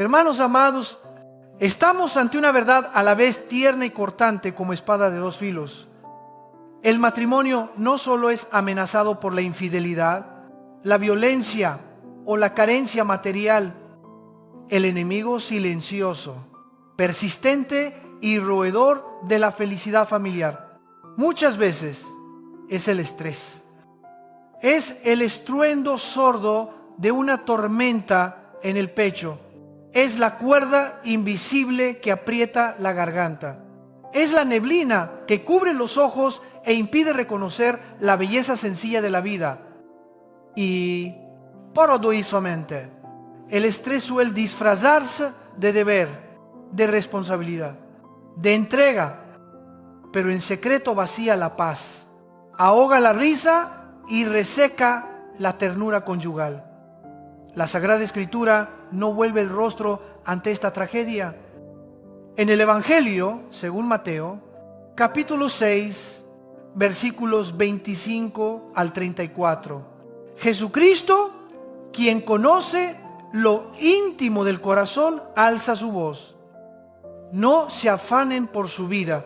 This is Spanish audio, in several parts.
Hermanos amados, estamos ante una verdad a la vez tierna y cortante como espada de dos filos. El matrimonio no solo es amenazado por la infidelidad, la violencia o la carencia material. El enemigo silencioso, persistente y roedor de la felicidad familiar, muchas veces es el estrés. Es el estruendo sordo de una tormenta en el pecho. Es la cuerda invisible que aprieta la garganta. Es la neblina que cubre los ojos e impide reconocer la belleza sencilla de la vida. Y, paradoxalmente, el estrés suele disfrazarse de deber, de responsabilidad, de entrega, pero en secreto vacía la paz, ahoga la risa y reseca la ternura conyugal. La Sagrada Escritura no vuelve el rostro ante esta tragedia. En el Evangelio, según Mateo, capítulo 6, versículos 25 al 34, Jesucristo, quien conoce lo íntimo del corazón, alza su voz. No se afanen por su vida,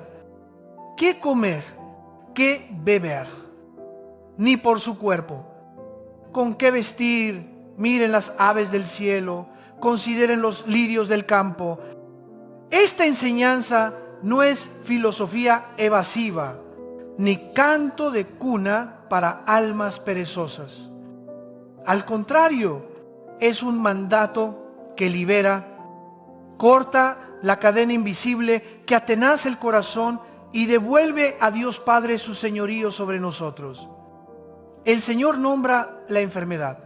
qué comer, qué beber, ni por su cuerpo, con qué vestir. Miren las aves del cielo, consideren los lirios del campo. Esta enseñanza no es filosofía evasiva, ni canto de cuna para almas perezosas. Al contrario, es un mandato que libera, corta la cadena invisible que atenaza el corazón y devuelve a Dios Padre su señorío sobre nosotros. El Señor nombra la enfermedad.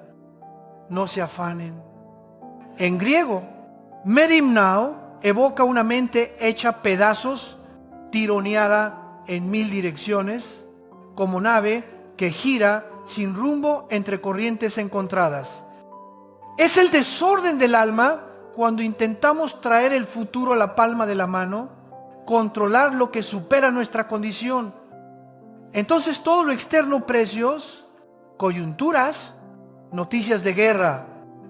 No se afanen. En griego, merimnao evoca una mente hecha pedazos, tironeada en mil direcciones, como nave que gira sin rumbo entre corrientes encontradas. Es el desorden del alma cuando intentamos traer el futuro a la palma de la mano, controlar lo que supera nuestra condición. Entonces todo lo externo, precios, coyunturas, noticias de guerra,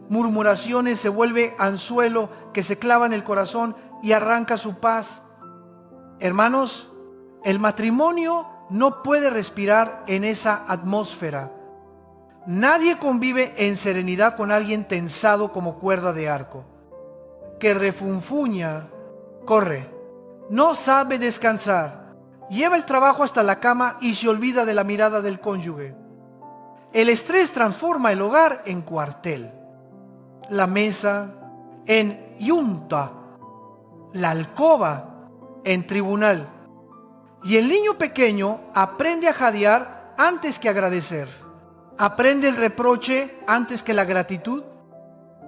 murmuraciones, se vuelve anzuelo que se clava en el corazón y arranca su paz. Hermanos, el matrimonio no puede respirar en esa atmósfera. Nadie convive en serenidad con alguien tensado como cuerda de arco, que refunfuña, corre, no sabe descansar, lleva el trabajo hasta la cama y se olvida de la mirada del cónyuge. El estrés transforma el hogar en cuartel, la mesa en yunta, la alcoba en tribunal. Y el niño pequeño aprende a jadear antes que agradecer. Aprende el reproche antes que la gratitud.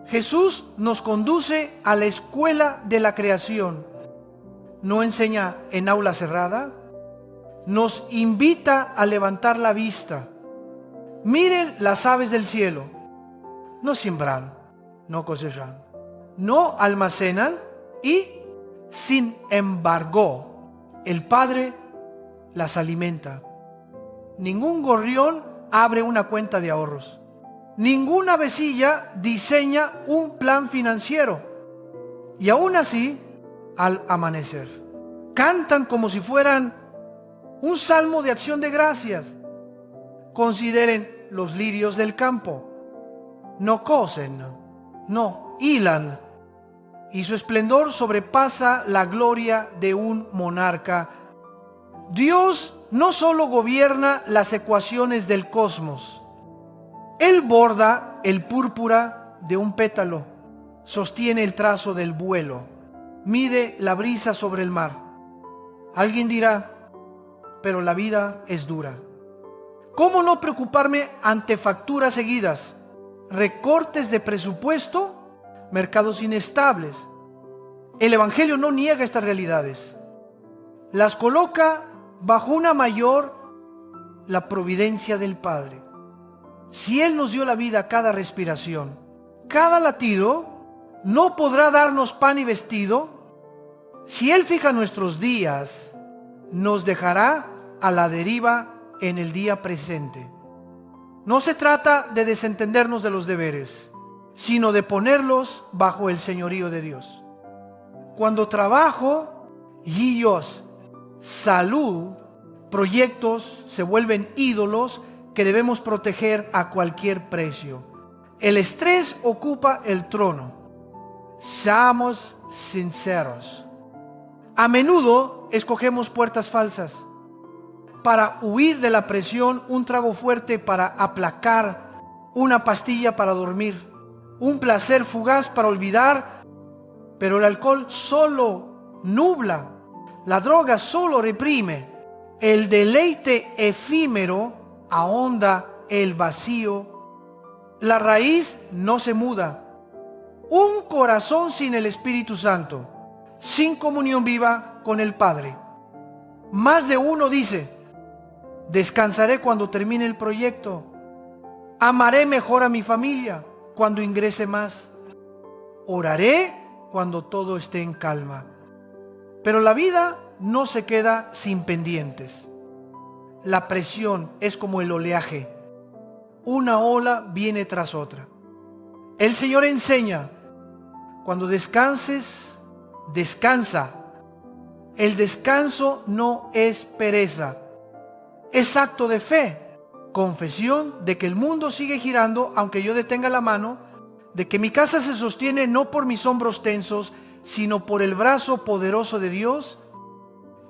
Jesús nos conduce a la escuela de la creación. No enseña en aula cerrada, nos invita a levantar la vista. Miren las aves del cielo, no siembran, no cosechan, no almacenan y, sin embargo, el Padre las alimenta. Ningún gorrión abre una cuenta de ahorros. Ninguna avecilla diseña un plan financiero. Y aún así, al amanecer, cantan como si fueran un salmo de acción de gracias. Consideren los lirios del campo. No cosen, no hilan, y su esplendor sobrepasa la gloria de un monarca. Dios no solo gobierna las ecuaciones del cosmos, Él borda el púrpura de un pétalo, sostiene el trazo del vuelo, mide la brisa sobre el mar. Alguien dirá, pero la vida es dura. ¿Cómo no preocuparme ante facturas seguidas, recortes de presupuesto, mercados inestables? El Evangelio no niega estas realidades. Las coloca bajo una mayor, la providencia del Padre. Si Él nos dio la vida a cada respiración, cada latido, no podrá darnos pan y vestido. Si Él fija nuestros días, nos dejará a la deriva en el día presente. No se trata de desentendernos de los deberes, sino de ponerlos bajo el señorío de Dios. Cuando trabajo, guillos, salud, proyectos se vuelven ídolos que debemos proteger a cualquier precio. El estrés ocupa el trono. Seamos sinceros. A menudo escogemos puertas falsas. Para huir de la presión, un trago fuerte para aplacar, una pastilla para dormir, un placer fugaz para olvidar, pero el alcohol solo nubla, la droga solo reprime, el deleite efímero ahonda el vacío, la raíz no se muda. Un corazón sin el Espíritu Santo, sin comunión viva con el Padre. Más de uno dice: descansaré cuando termine el proyecto, amaré mejor a mi familia cuando ingrese más, oraré cuando todo esté en calma. Pero la vida no se queda sin pendientes. La presión es como el oleaje. Una ola viene tras otra. El Señor enseña: cuando descanses, descansa. El descanso no es pereza, es acto de fe, confesión de que el mundo sigue girando aunque yo detenga la mano, de que mi casa se sostiene no por mis hombros tensos, sino por el brazo poderoso de Dios.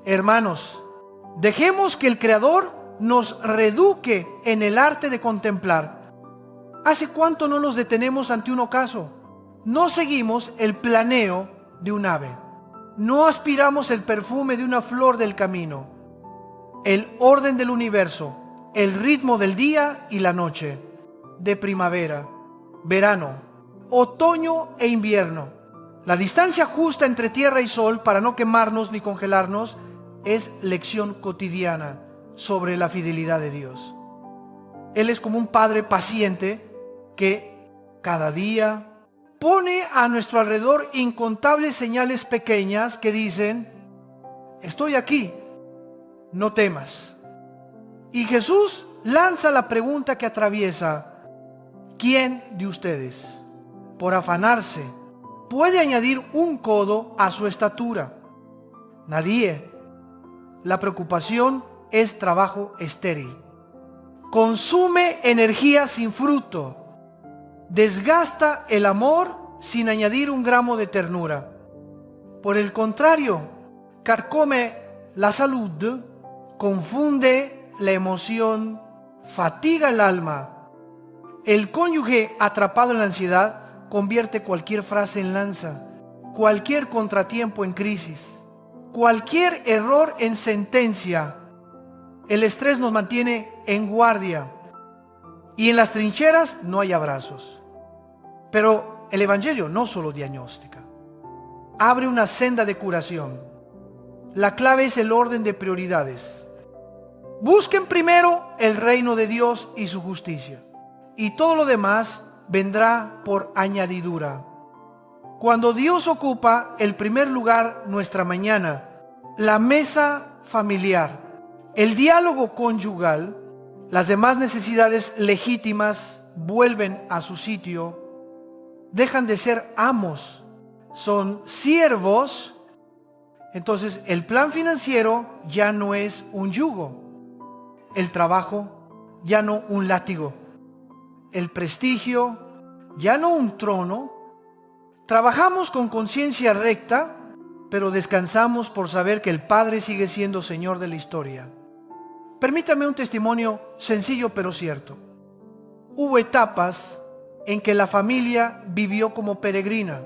Hermanos, dejemos que el Creador nos reeduque en el arte de contemplar. ¿Hace cuánto no nos detenemos ante un ocaso? No seguimos el planeo de un ave. No aspiramos el perfume de una flor del camino. El orden del universo, el ritmo del día y la noche, de primavera, verano, otoño e invierno. La distancia justa entre tierra y sol para no quemarnos ni congelarnos es lección cotidiana sobre la fidelidad de Dios. Él es como un padre paciente que cada día pone a nuestro alrededor incontables señales pequeñas que dicen: estoy aquí, no temas. Y Jesús lanza la pregunta que atraviesa: ¿quién de ustedes, por afanarse, puede añadir un codo a su estatura? Nadie. La preocupación es trabajo estéril. Consume energía sin fruto. Desgasta el amor sin añadir un gramo de ternura. Por el contrario, carcome la salud, confunde la emoción, fatiga el alma. El cónyuge atrapado en la ansiedad convierte cualquier frase en lanza, cualquier contratiempo en crisis, cualquier error en sentencia. El estrés nos mantiene en guardia y en las trincheras no hay abrazos. Pero el Evangelio no solo diagnostica, abre una senda de curación. La clave es el orden de prioridades. Busquen primero el reino de Dios y su justicia, y todo lo demás vendrá por añadidura. Cuando Dios ocupa el primer lugar nuestra mañana, la mesa familiar, el diálogo conyugal, las demás necesidades legítimas vuelven a su sitio, dejan de ser amos, son siervos. Entonces el plan financiero ya no es un yugo, el trabajo ya no un látigo, el prestigio ya no un trono. Trabajamos con conciencia recta, pero descansamos por saber que el Padre sigue siendo Señor de la historia. Permítame un testimonio sencillo pero cierto. Hubo etapas en que la familia vivió como peregrina.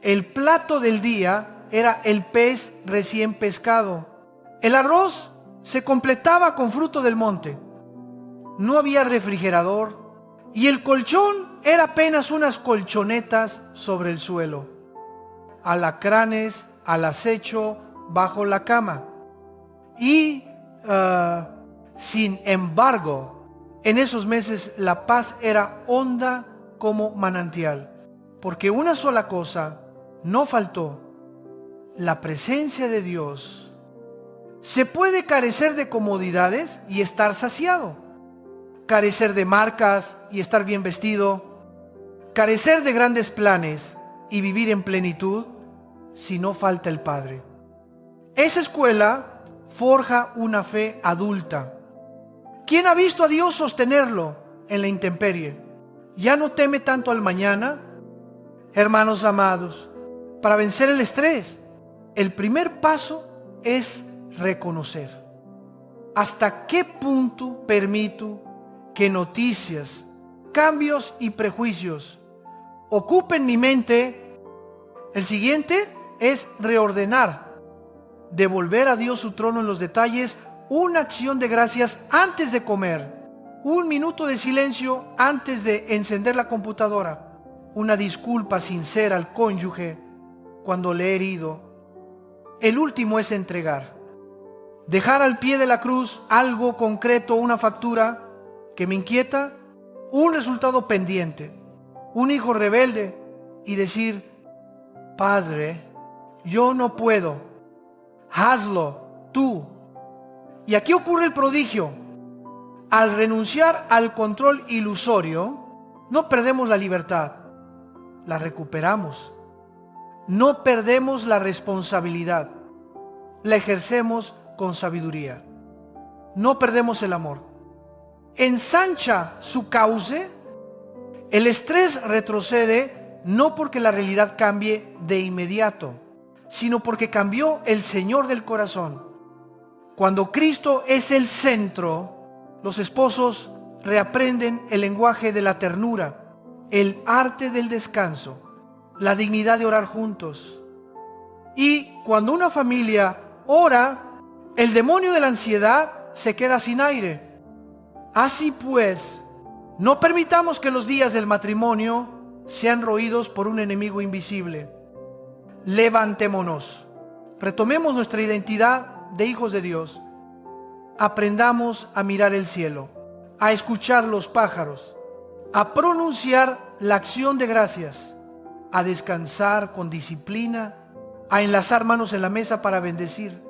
El plato del día era el pez recién pescado. El arroz se completaba con fruto del monte. No había refrigerador y el colchón era apenas unas colchonetas sobre el suelo. Alacranes al acecho bajo la cama. Y sin embargo, en esos meses la paz era honda como manantial, porque una sola cosa no faltó: la presencia de Dios. Se puede carecer de comodidades y estar saciado, carecer de marcas y estar bien vestido, carecer de grandes planes y vivir en plenitud si no falta el Padre. Esa escuela forja una fe adulta. ¿Quién ha visto a Dios sostenerlo en la intemperie? ¿Ya no teme tanto al mañana? Hermanos amados, para vencer el estrés, el primer paso es reconocer. ¿Hasta qué punto permito que noticias, cambios y prejuicios ocupen mi mente? El siguiente es reordenar, devolver a Dios su trono en los detalles, una acción de gracias antes de comer, un minuto de silencio antes de encender la computadora, una disculpa sincera al cónyuge cuando le he herido. El último es entregar, dejar al pie de la cruz algo concreto, una factura que me inquieta, un resultado pendiente, un hijo rebelde, y decir: Padre, yo no puedo, hazlo tú. Y aquí ocurre el prodigio. Al renunciar al control ilusorio, no perdemos la libertad, la recuperamos. No perdemos la responsabilidad, la ejercemos con sabiduría. No perdemos el amor. Ensancha su cauce. El estrés retrocede no porque la realidad cambie de inmediato, sino porque cambió el Señor del corazón. Cuando Cristo es el centro, los esposos reaprenden el lenguaje de la ternura, el arte del descanso, la dignidad de orar juntos. Y cuando una familia ora, el demonio de la ansiedad se queda sin aire. Así pues, no permitamos que los días del matrimonio sean roídos por un enemigo invisible. Levantémonos, retomemos nuestra identidad de hijos de Dios. Aprendamos a mirar el cielo, a escuchar los pájaros, a pronunciar la acción de gracias, a descansar con disciplina, a enlazar manos en la mesa para bendecir.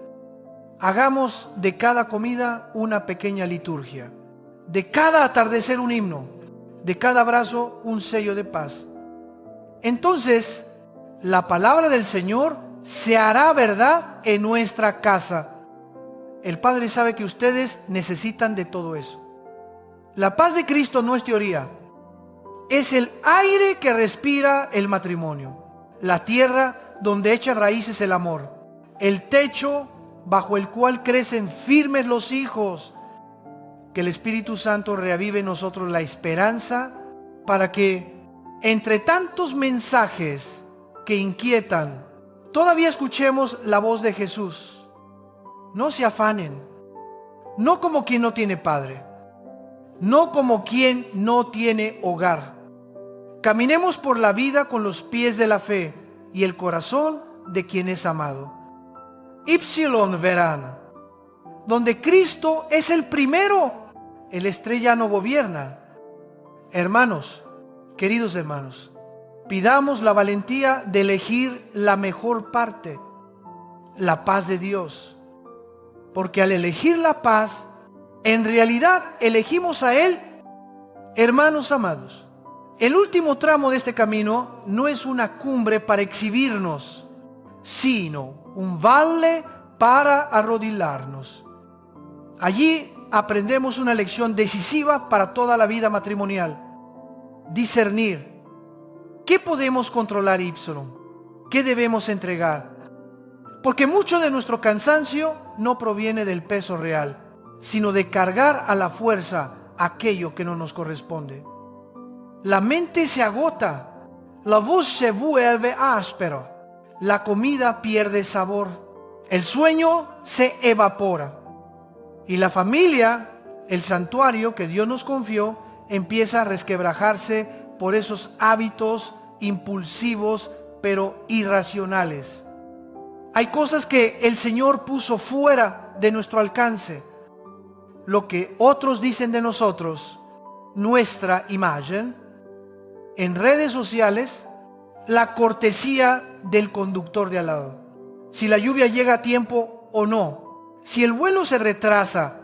Hagamos de cada comida una pequeña liturgia, de cada atardecer un himno, de cada abrazo un sello de paz. Entonces, la palabra del Señor se hará verdad en nuestra casa. El Padre sabe que ustedes necesitan de todo eso. La paz de Cristo no es teoría, es el aire que respira el matrimonio, la tierra donde echa raíces el amor, el techo bajo el cual crecen firmes los hijos. Que el Espíritu Santo reavive en nosotros la esperanza para que, entre tantos mensajes que inquietan, todavía escuchemos la voz de Jesús. No se afanen, no como quien no tiene padre, no como quien no tiene hogar. Caminemos por la vida con los pies de la fe y el corazón de quien es amado. Ipsilon verán, donde Cristo es el primero, el estrella no gobierna. Hermanos, queridos hermanos, pidamos la valentía de elegir la mejor parte, la paz de Dios. Porque al elegir la paz, en realidad elegimos a Él. Hermanos amados, el último tramo de este camino no es una cumbre para exhibirnos, sino un valle para arrodillarnos. Allí aprendemos una lección decisiva para toda la vida matrimonial. Discernir. ¿Qué podemos controlar, Ipsilon? ¿Qué debemos entregar? Porque mucho de nuestro cansancio no proviene del peso real, sino de cargar a la fuerza aquello que no nos corresponde. La mente se agota, la voz se vuelve áspera, la comida pierde sabor, el sueño se evapora. Y la familia, el santuario que Dios nos confió, empieza a resquebrajarse por esos hábitos impulsivos pero irracionales. Hay cosas que el Señor puso fuera de nuestro alcance. Lo que otros dicen de nosotros, nuestra imagen, en redes sociales, la cortesía del conductor de al lado. Si la lluvia llega a tiempo o no. Si el vuelo se retrasa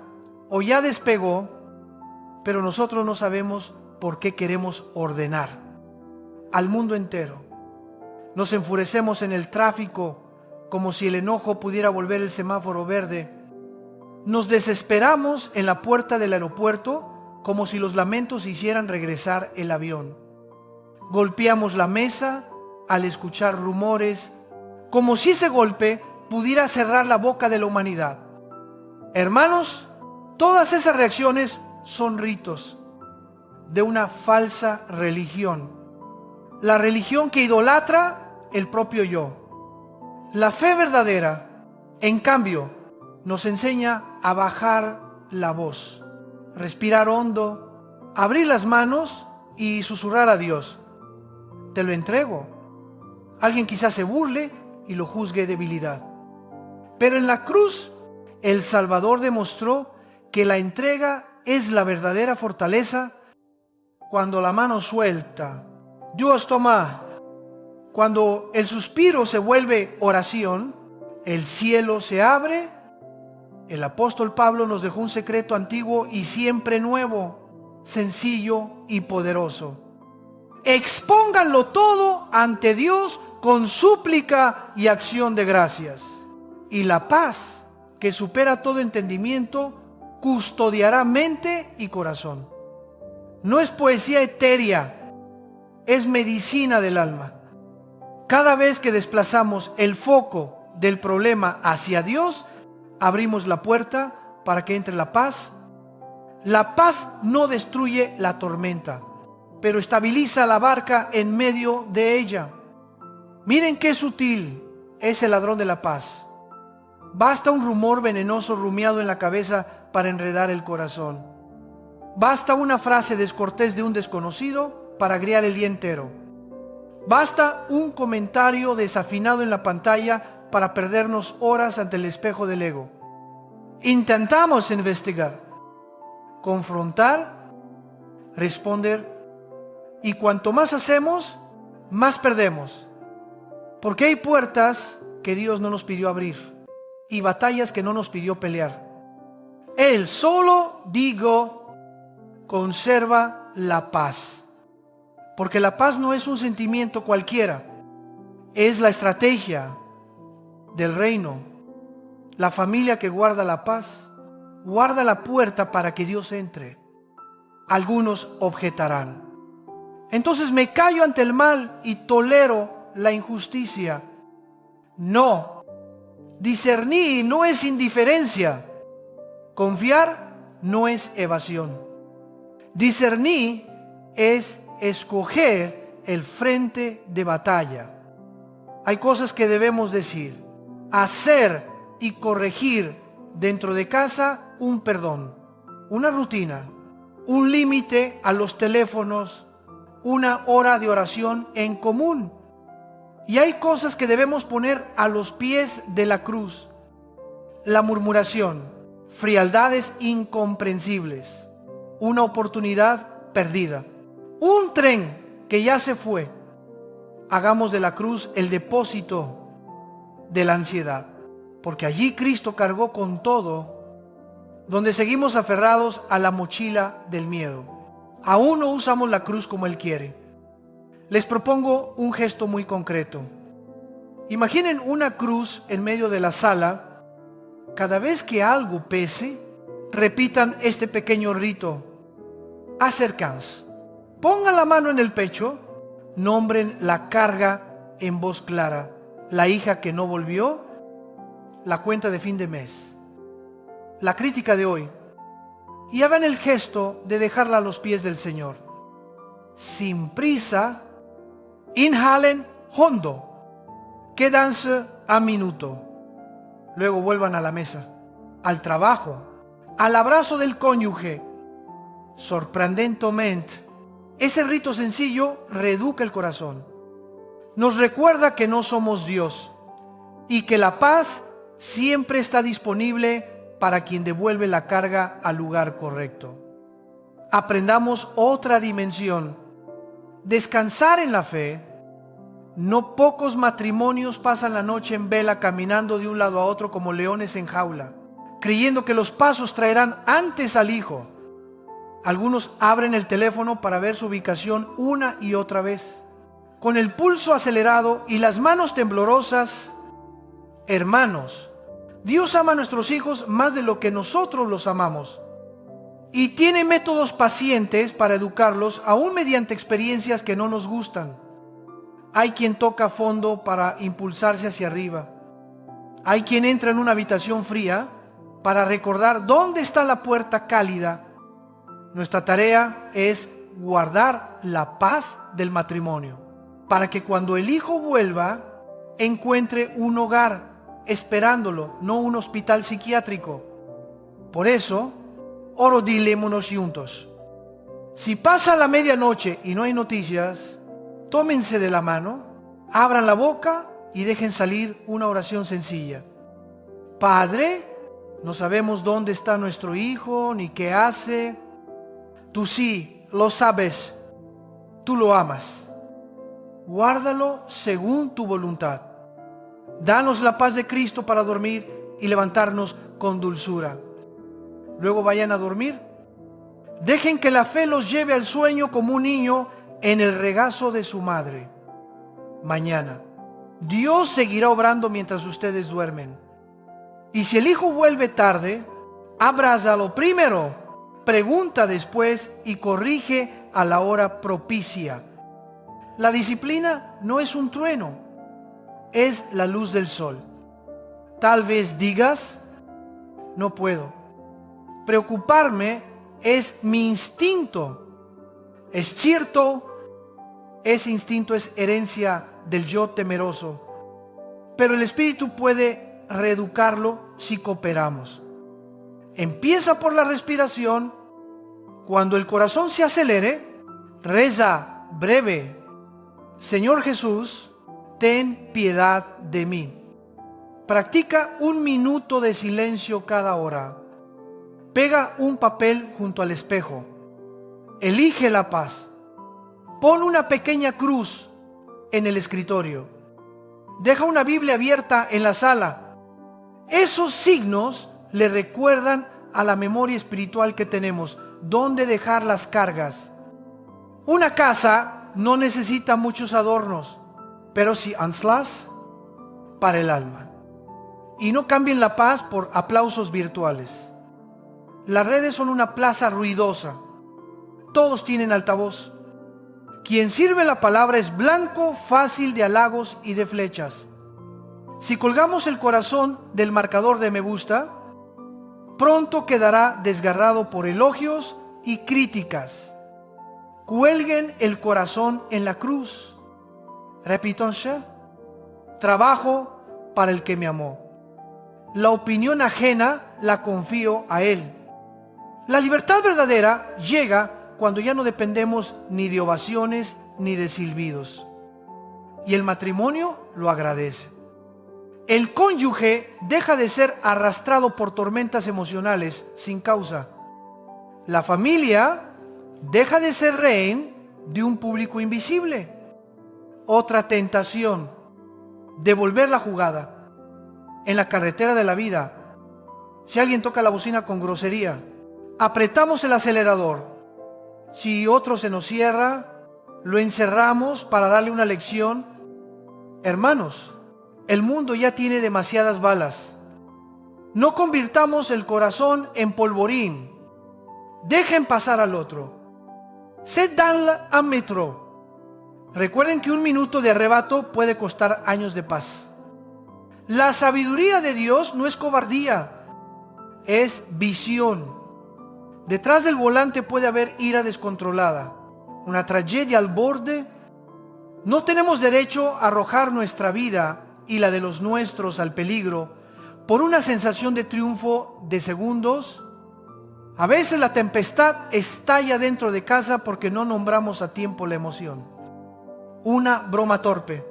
o ya despegó, pero nosotros no sabemos por qué queremos ordenar. al mundo entero. Nos enfurecemos en el tráfico como si el enojo pudiera volver el semáforo verde. Nos desesperamos en la puerta del aeropuerto como si los lamentos hicieran regresar el avión. Golpeamos la mesa al escuchar rumores, como si ese golpe pudiera cerrar la boca de la humanidad. Hermanos, todas esas reacciones son ritos de una falsa religión. La religión que idolatra el propio yo. La fe verdadera, en cambio, nos enseña a bajar la voz, respirar hondo, abrir las manos y susurrar a Dios: te lo entrego. Alguien quizás se burle y lo juzgue debilidad. Pero en la cruz, el Salvador demostró que la entrega es la verdadera fortaleza. Cuando la mano suelta, Dios toma. Cuando el suspiro se vuelve oración, el cielo se abre. El apóstol Pablo nos dejó un secreto antiguo y siempre nuevo, sencillo y poderoso. Expónganlo todo ante Dios con súplica y acción de gracias. Y la paz, que supera todo entendimiento, custodiará mente y corazón. No es poesía etérea, es medicina del alma. Cada vez que desplazamos el foco del problema hacia Dios, abrimos la puerta para que entre la paz. La paz no destruye la tormenta, pero estabiliza la barca en medio de ella. Miren qué sutil es el ladrón de la paz. Basta un rumor venenoso rumiado en la cabeza para enredar el corazón. Basta una frase descortés de un desconocido para agriar el día entero. Basta un comentario desafinado en la pantalla para perdernos horas ante el espejo del ego. Intentamos investigar, confrontar, responder, y cuanto más hacemos, más perdemos. Porque hay puertas que Dios no nos pidió abrir y batallas que no nos pidió pelear. Él solo, conserva la paz. Porque la paz no es un sentimiento cualquiera, es la estrategia del reino. La familia que guarda la paz, guarda la puerta para que Dios entre. Algunos objetarán: entonces me callo ante el mal y tolero la injusticia. No, discernir no es indiferencia. Confiar no es evasión. Discernir es escoger el frente de batalla. Hay cosas que debemos decir, hacer y corregir dentro de casa: un perdón, una rutina, un límite a los teléfonos, una hora de oración en común. Y hay cosas que debemos poner a los pies de la cruz: la murmuración, frialdades incomprensibles, una oportunidad perdida, un tren que ya se fue. Hagamos de la cruz el depósito de la ansiedad, porque allí Cristo cargó con todo, donde seguimos aferrados a la mochila del miedo. Aún no usamos la cruz como Él quiere. Les propongo un gesto muy concreto. Imaginen una cruz en medio de la sala. Cada vez que algo pese, repitan este pequeño rito: acércanse. Pongan la mano en el pecho, nombren la carga en voz clara: la hija que no volvió, la cuenta de fin de mes, la crítica de hoy, y hagan el gesto de dejarla a los pies del Señor. Sin prisa, inhalen hondo, quédanse a minuto, luego vuelvan a la mesa, al trabajo, al abrazo del cónyuge. Sorprendentemente, ese rito sencillo reeduca el corazón. Nos recuerda que no somos Dios y que la paz siempre está disponible para quien devuelve la carga al lugar correcto. Aprendamos otra dimensión: descansar en la fe. No pocos matrimonios pasan la noche en vela, caminando de un lado a otro como leones en jaula, creyendo que los pasos traerán antes al hijo. Algunos abren el teléfono para ver su ubicación una y otra vez. con el pulso acelerado y las manos temblorosas, hermanos, Dios ama a nuestros hijos más de lo que nosotros los amamos. Y tiene métodos pacientes para educarlos, aún mediante experiencias que no nos gustan. Hay quien toca fondo para impulsarse hacia arriba. Hay quien entra en una habitación fría para recordar dónde está la puerta cálida. Nuestra tarea es guardar la paz del matrimonio, para que cuando el hijo vuelva, encuentre un hogar esperándolo, no un hospital psiquiátrico. Por eso, oro dilémonos juntos. Si pasa la medianoche y no hay noticias, tómense de la mano, abran la boca y dejen salir una oración sencilla. Padre, no sabemos dónde está nuestro hijo ni qué hace. Tú sí lo sabes, tú lo amas. Guárdalo según tu voluntad. Danos la paz de Cristo para dormir y levantarnos con dulzura. Luego vayan a dormir. Dejen que la fe los lleve al sueño como un niño en el regazo de su madre. Mañana, Dios seguirá obrando mientras ustedes duermen. Y si el hijo vuelve tarde, abrázalo primero, pregunta después y corrige a la hora propicia. La disciplina no es un trueno, es la luz del sol. Tal vez digas, no puedo. Preocuparme es mi instinto. Es cierto, ese instinto es herencia del yo temeroso, pero el espíritu puede reeducarlo si cooperamos. Empieza por la respiración. Cuando el corazón se acelere, reza breve: Señor Jesús, ten piedad de mí. Practica 1 minuto de silencio cada hora. Pega un papel junto al espejo. Elige la paz. Pon una pequeña cruz en el escritorio. Deja una Biblia abierta en la sala. Esos signos le recuerdan a la memoria espiritual que tenemos dónde dejar las cargas. Una casa no necesita muchos adornos, pero sí anslas para el alma. Y no cambien la paz por aplausos virtuales. Las redes son una plaza ruidosa. Todos tienen altavoz. Quien sirve la palabra es blanco, fácil de halagos y de flechas. Si colgamos el corazón del marcador de me gusta, pronto quedará desgarrado por elogios y críticas. Cuelguen el corazón en la cruz. Repítanse: trabajo para el que me amó. La opinión ajena la confío a Él. La libertad verdadera llega cuando ya no dependemos ni de ovaciones ni de silbidos. Y el matrimonio lo agradece. El cónyuge deja de ser arrastrado por tormentas emocionales sin causa. La familia deja de ser rehén de un público invisible. Otra tentación: devolver la jugada. En la carretera de la vida, si alguien toca la bocina con grosería, apretamos el acelerador. Si otro se nos cierra, lo encerramos para darle una lección. Hermanos, el mundo ya tiene demasiadas balas. No convirtamos el corazón en polvorín. Dejen pasar al otro. Sed danla a metro. Recuerden que 1 minuto de arrebato puede costar años de paz. La sabiduría de Dios no es cobardía, es visión. Detrás del volante puede haber ira descontrolada, una tragedia al borde. No tenemos derecho a arrojar nuestra vida y la de los nuestros al peligro por una sensación de triunfo de segundos. A veces la tempestad estalla dentro de casa porque no nombramos a tiempo la emoción. Una broma torpe,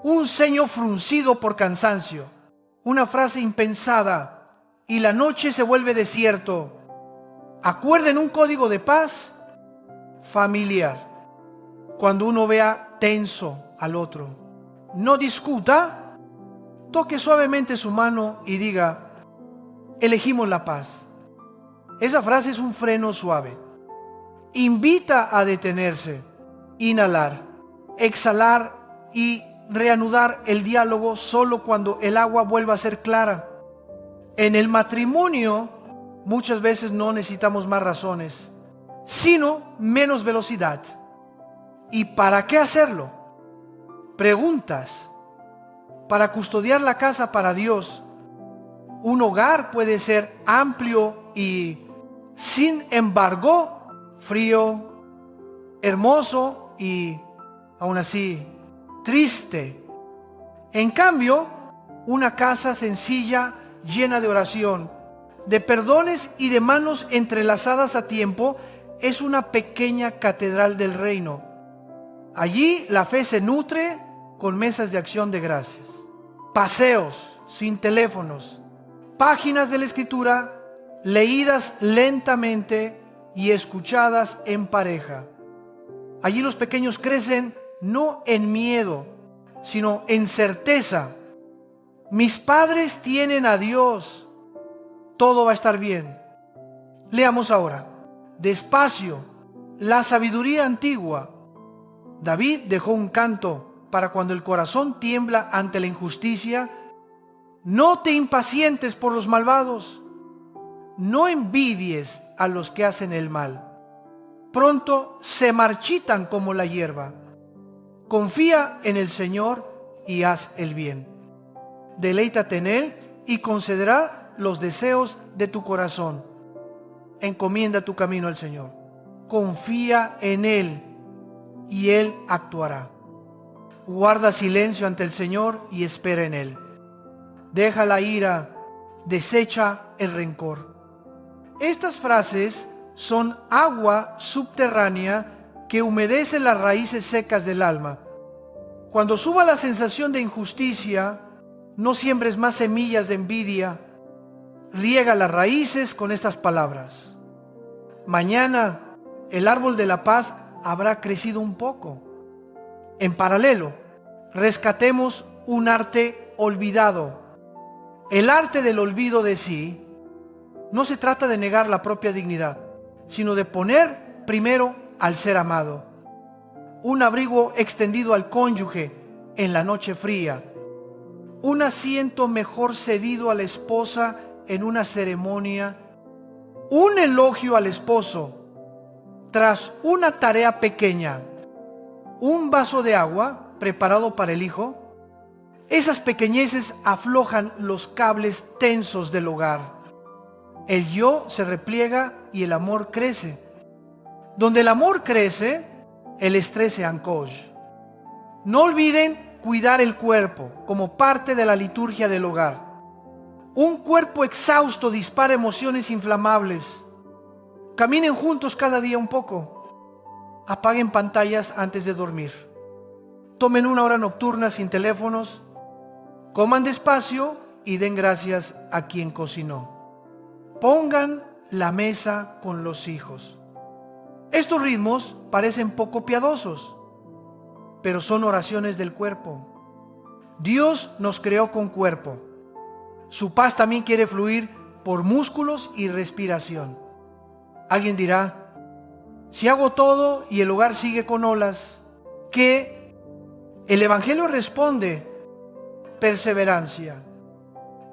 un ceño fruncido por cansancio, una frase impensada y la noche se vuelve desierto. Acuerden un código de paz familiar. Cuando uno vea tenso al otro, no discuta, toque suavemente su mano y diga: elegimos la paz. Esa frase es un freno suave. Invita a detenerse, inhalar, exhalar y reanudar el diálogo solo cuando el agua vuelva a ser clara. En el matrimonio muchas veces no necesitamos más razones, sino menos velocidad. ¿Y para qué hacerlo? Preguntas. Para custodiar la casa para Dios, un hogar puede ser amplio y, sin embargo, frío, hermoso y, aún así, triste. En cambio, una casa sencilla, llena de oración, de perdones y de manos entrelazadas a tiempo, es una pequeña catedral del reino. Allí la fe se nutre con mesas de acción de gracias, paseos sin teléfonos, páginas de la Escritura leídas lentamente y escuchadas en pareja. Allí los pequeños crecen no en miedo, sino en certeza. Mis padres tienen a Dios, todo va a estar bien. Leamos ahora, despacio, la sabiduría antigua. David dejó un canto para cuando el corazón tiembla ante la injusticia. No te impacientes por los malvados, no envidies a los que hacen el mal. Pronto se marchitan como la hierba. Confía en el Señor y haz el bien. Deleítate en Él y concederá los deseos de tu corazón. Encomienda tu camino al Señor. Confía en Él y Él actuará. Guarda silencio ante el Señor y espera en Él. Deja la ira, desecha el rencor. Estas frases son agua subterránea que humedece las raíces secas del alma. Cuando suba la sensación de injusticia, no siembres más semillas de envidia. Riega las raíces con estas palabras. Mañana el árbol de la paz habrá crecido un poco. En paralelo, rescatemos un arte olvidado. El arte del olvido de sí. No se trata de negar la propia dignidad, sino de poner primero al ser amado. Un abrigo extendido al cónyuge en la noche fría. Un asiento mejor cedido a la esposa en una ceremonia. Un elogio al esposo tras una tarea pequeña. Un vaso de agua preparado para el hijo. Esas pequeñeces aflojan los cables tensos del hogar. El yo se repliega y el amor crece. Donde el amor crece, el estrés se encoge. No olviden cuidar el cuerpo como parte de la liturgia del hogar. Un cuerpo exhausto dispara emociones inflamables. Caminen juntos cada día un poco. Apaguen pantallas antes de dormir. Tomen una hora nocturna sin teléfonos. Coman despacio y den gracias a quien cocinó. Pongan la mesa con los hijos. Estos ritmos parecen poco piadosos, pero son oraciones del cuerpo. Dios nos creó con cuerpo. Su paz también quiere fluir por músculos y respiración. Alguien dirá, si hago todo y el hogar sigue con olas, ¿qué? El Evangelio responde, perseverancia.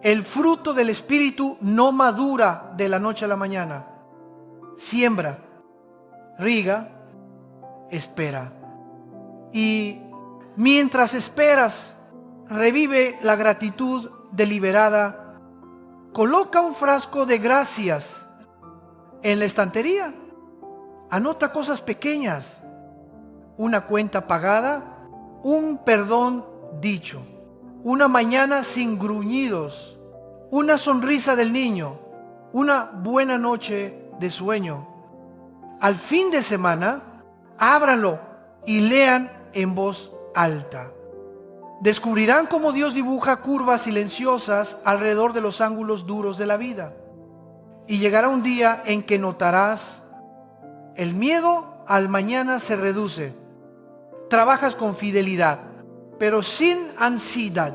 El fruto del Espíritu no madura de la noche a la mañana. Siembra, riega, espera. Y mientras esperas, revive la gratitud deliberada. Coloca un frasco de gracias en la estantería. Anota cosas pequeñas. Una cuenta pagada, un perdón dicho. Una mañana sin gruñidos, una sonrisa del niño, una buena noche de sueño. Al fin de semana, ábranlo y lean en voz alta. Descubrirán cómo Dios dibuja curvas silenciosas alrededor de los ángulos duros de la vida. Y llegará un día en que notarás, el miedo al mañana se reduce. Trabajas con fidelidad, pero sin ansiedad.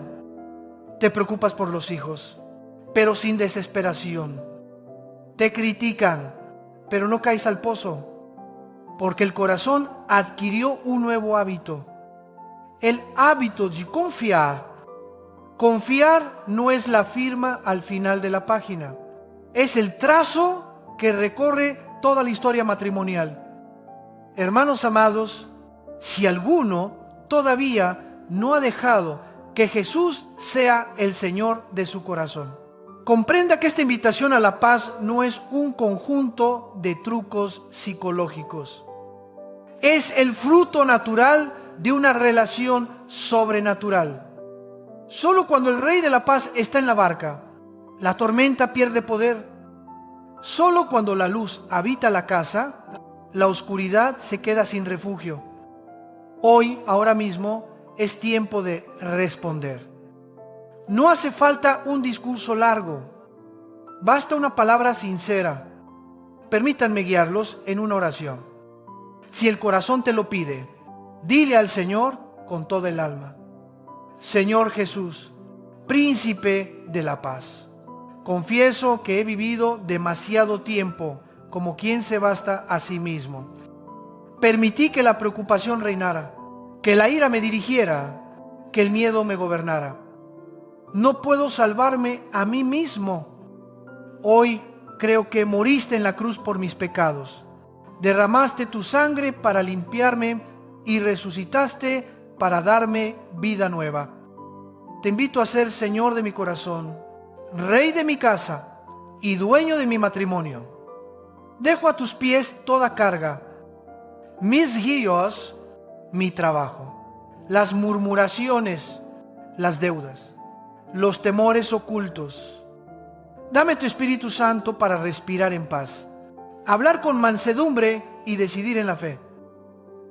Te preocupas por los hijos, pero sin desesperación. Te critican, pero no caes al pozo, porque el corazón adquirió un nuevo hábito. el hábito de confiar. Confiar no es la firma al final de la página, es el trazo que recorre toda la historia matrimonial. Hermanos amados, si alguno todavía no ha dejado que Jesús sea el Señor de su corazón, comprenda que esta invitación a la paz no es un conjunto de trucos psicológicos. Es el fruto natural de una relación sobrenatural. Solo cuando el Rey de la Paz está en la barca, la tormenta pierde poder. Solo cuando la luz habita la casa, la oscuridad se queda sin refugio. Hoy, ahora mismo, es tiempo de responder. No hace falta un discurso largo. Basta una palabra sincera. Permítanme guiarlos en una oración. Si el corazón te lo pide, dile al Señor con toda el alma: Señor Jesús, príncipe de la paz, confieso que he vivido demasiado tiempo como quien se basta a sí mismo. Permití que la preocupación reinara, que la ira me dirigiera, que el miedo me gobernara. No puedo salvarme a mí mismo. Hoy creo que moriste en la cruz por mis pecados. Derramaste tu sangre para limpiarme y resucitaste para darme vida nueva. Te invito a ser Señor de mi corazón, Rey de mi casa y dueño de mi matrimonio. Dejo a tus pies toda carga, mis guíos, mi trabajo, las murmuraciones, las deudas, los temores ocultos. Dame tu Espíritu Santo para respirar en paz, hablar con mansedumbre y decidir en la fe.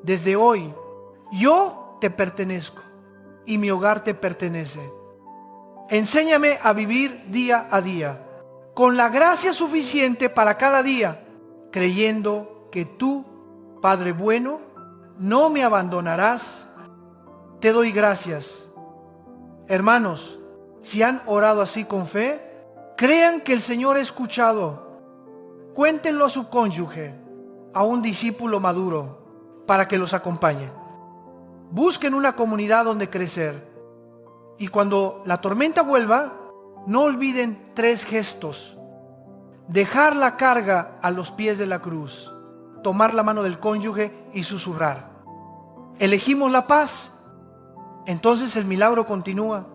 Desde hoy, yo te pertenezco y mi hogar te pertenece. Enséñame a vivir día a día, con la gracia suficiente para cada día, creyendo que tú, Padre bueno, no me abandonarás. Te doy gracias. Hermanos, si han orado así con fe, crean que el Señor ha escuchado. Cuéntenlo a su cónyuge, a un discípulo maduro, para que los acompañe. Busquen una comunidad donde crecer. Y cuando la tormenta vuelva, no olviden 3 gestos: dejar la carga a los pies de la cruz, tomar la mano del cónyuge y susurrar: elegimos la paz. Entonces el milagro continúa.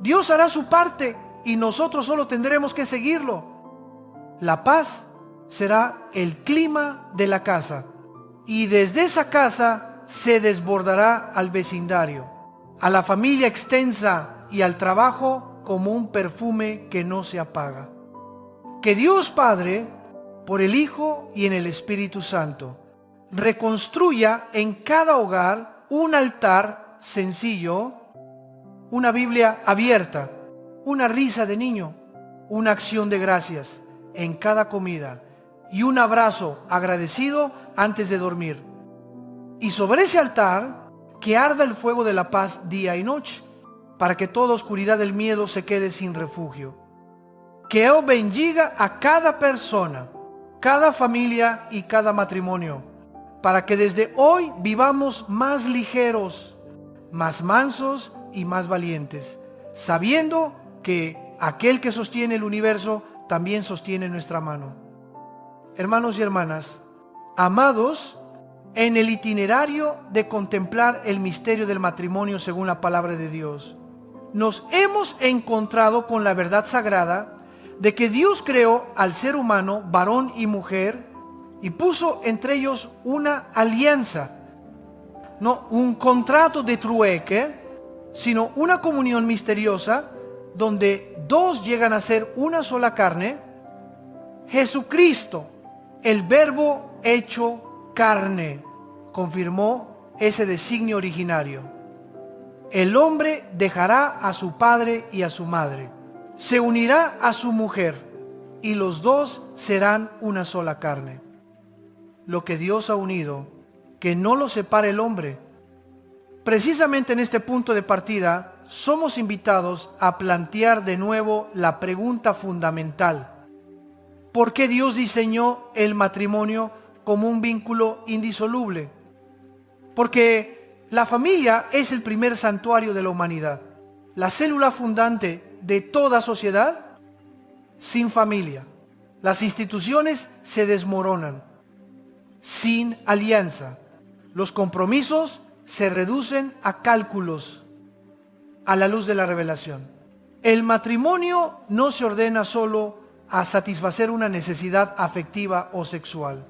Dios hará su parte y nosotros solo tendremos que seguirlo. La paz será el clima de la casa y desde esa casa se desbordará al vecindario, a la familia extensa y al trabajo como un perfume que no se apaga. Que Dios Padre, por el Hijo y en el Espíritu Santo, reconstruya en cada hogar un altar sencillo, una Biblia abierta, una risa de niño, una acción de gracias en cada comida y un abrazo agradecido antes de dormir. Y sobre ese altar, que arda el fuego de la paz día y noche, para que toda oscuridad del miedo se quede sin refugio. Que Él bendiga a cada persona, cada familia y cada matrimonio, para que desde hoy vivamos más ligeros, más mansos y más valientes, sabiendo que aquel que sostiene el universo también sostiene nuestra mano. Hermanos y hermanas, amados, en el itinerario de contemplar el misterio del matrimonio según la palabra de Dios, nos hemos encontrado con la verdad sagrada de que Dios creó al ser humano, varón y mujer, y puso entre ellos una alianza, no un contrato de trueque, sino una comunión misteriosa donde 2 llegan a ser una sola carne. Jesucristo, el Verbo hecho carne, confirmó ese designio originario. El hombre dejará a su padre y a su madre, se unirá a su mujer y los 2 serán una sola carne. Lo que Dios ha unido, que no lo separe el hombre. Precisamente en este punto de partida somos invitados a plantear de nuevo la pregunta fundamental: ¿por qué Dios diseñó el matrimonio como un vínculo indisoluble? Porque La familia es el primer santuario de la humanidad, la célula fundante de toda sociedad. Sin familia, las instituciones se desmoronan. Sin alianza, los compromisos se reducen a cálculos a la luz de la revelación. El matrimonio no se ordena solo a satisfacer una necesidad afectiva o sexual,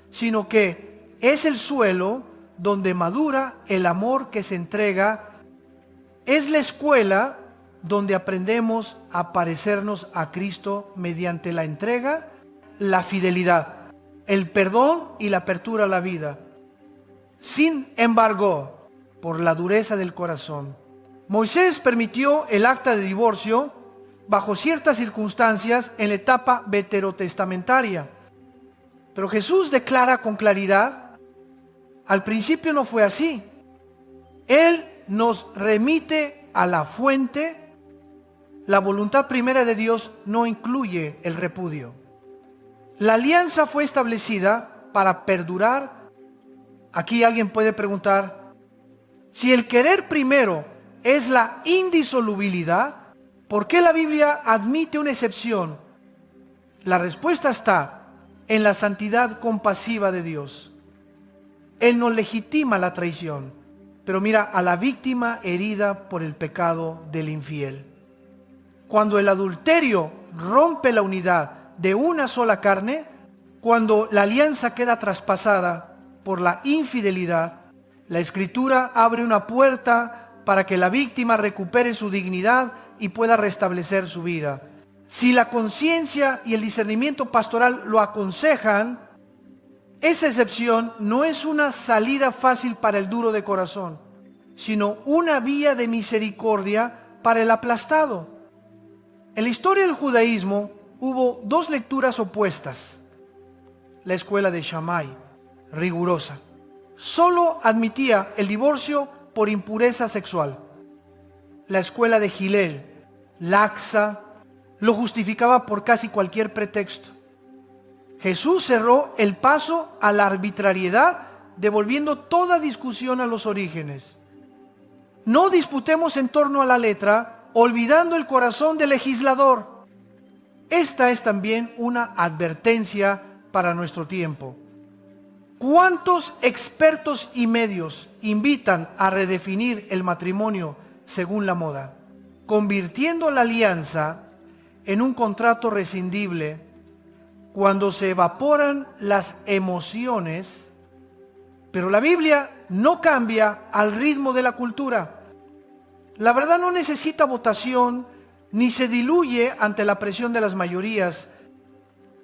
sino que es el suelo donde madura el amor que se entrega. Es la escuela donde aprendemos a parecernos a Cristo mediante la entrega, la fidelidad, el perdón y la apertura a la vida. Sin embargo, por la dureza del corazón, Moisés permitió el acta de divorcio bajo ciertas circunstancias en la etapa veterotestamentaria. Pero Jesús declara con claridad: al principio no fue así. Él nos remite a la fuente. La voluntad primera de Dios no incluye el repudio. La alianza fue establecida para perdurar. Aquí alguien puede preguntar: si el querer primero es la indisolubilidad, ¿por qué la Biblia admite una excepción? La respuesta está en la santidad compasiva de Dios. Él no legitima la traición, pero mira a la víctima herida por el pecado del infiel. Cuando el adulterio rompe la unidad de una sola carne, cuando la alianza queda traspasada por la infidelidad, la Escritura abre una puerta para que la víctima recupere su dignidad y pueda restablecer su vida. Si la conciencia y el discernimiento pastoral lo aconsejan, esa excepción no es una salida fácil para el duro de corazón, sino una vía de misericordia para el aplastado. En la historia del judaísmo hubo dos lecturas opuestas. La escuela de Shammai, rigurosa, solo admitía el divorcio por impureza sexual. La escuela de Hillel, laxa, lo justificaba por casi cualquier pretexto. Jesús cerró el paso a la arbitrariedad, devolviendo toda discusión a los orígenes. No disputemos en torno a la letra, olvidando el corazón del legislador. Esta es también una advertencia para nuestro tiempo. ¿Cuántos expertos y medios invitan a redefinir el matrimonio según la moda, convirtiendo la alianza en un contrato rescindible cuando se evaporan las emociones? Pero la Biblia no cambia al ritmo de la cultura. La verdad no necesita votación ni se diluye ante la presión de las mayorías.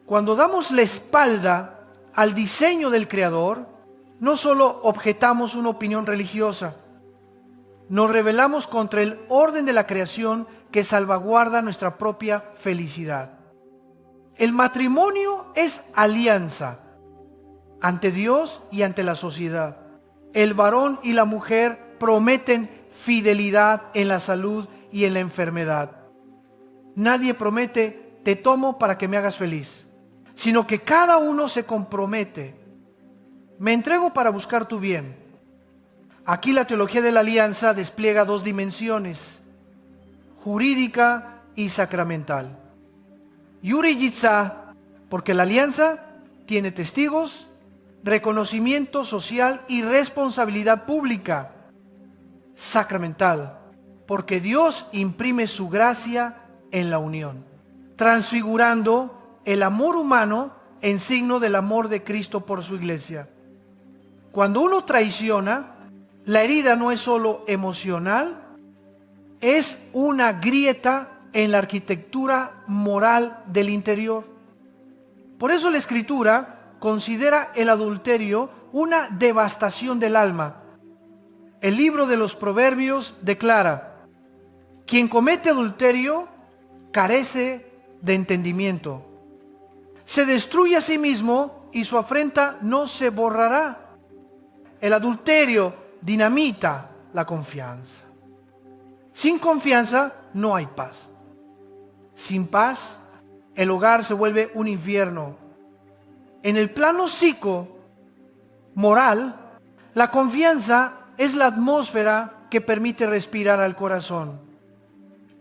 Cuando damos la espalda al diseño del Creador, no solo objetamos una opinión religiosa, nos rebelamos contra el orden de la creación que salvaguarda nuestra propia felicidad. El matrimonio es alianza ante Dios y ante la sociedad. El varón y la mujer prometen fidelidad en la salud y en la enfermedad. Nadie promete: te tomo para que me hagas feliz, sino que cada uno se compromete: me entrego para buscar tu bien. Aquí la teología de la alianza despliega dos dimensiones: jurídica y sacramental. Yuri Yitzá, porque la alianza tiene testigos, reconocimiento social y responsabilidad pública. Sacramental, porque Dios imprime su gracia en la unión, transfigurando el amor humano en signo del amor de Cristo por su iglesia. Cuando uno traiciona, la herida no es solo emocional, es una grieta en la arquitectura moral del interior. Por eso la Escritura considera el adulterio una devastación del alma. El libro de los Proverbios declara: quien comete adulterio carece de entendimiento. Se destruye a sí mismo y su afrenta no se borrará. El adulterio dinamita la confianza. Sin confianza no hay paz. Sin paz, el hogar se vuelve un infierno. En el plano psico-moral, la confianza es la atmósfera que permite respirar al corazón.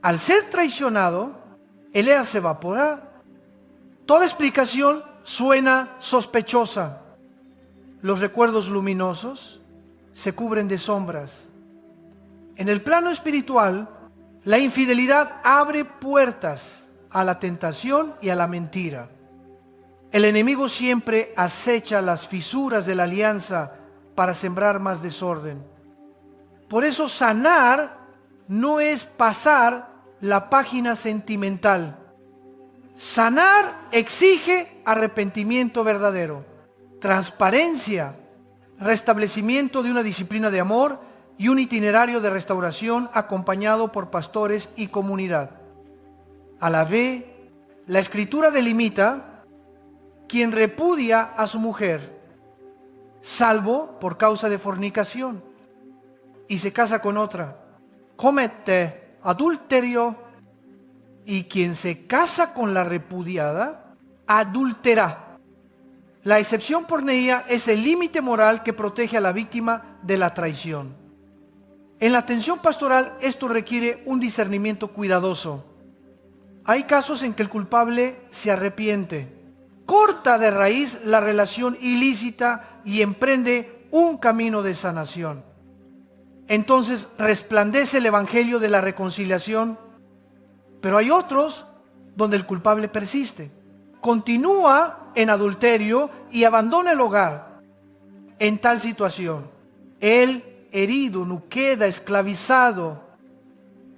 Al ser traicionado, el aire se evapora. Toda explicación suena sospechosa. Los recuerdos luminosos se cubren de sombras. En el plano espiritual, la infidelidad abre puertas a la tentación y a la mentira. El enemigo siempre acecha las fisuras de la alianza para sembrar más desorden. Por eso sanar no es pasar la página sentimental. Sanar exige arrepentimiento verdadero, transparencia, restablecimiento de una disciplina de amor y un itinerario de restauración acompañado por pastores y comunidad. A la vez, la Escritura delimita quien repudia a su mujer, salvo por causa de fornicación, y se casa con otra, comete adulterio, y quien se casa con la repudiada, adultera. La excepción porneia es el límite moral que protege a la víctima de la traición. En la atención pastoral esto requiere un discernimiento cuidadoso. Hay casos en que el culpable se arrepiente, corta de raíz la relación ilícita y emprende un camino de sanación. Entonces resplandece el evangelio de la reconciliación, pero hay otros donde el culpable persiste, continúa en adulterio y abandona el hogar. En tal situación, él herido no queda esclavizado.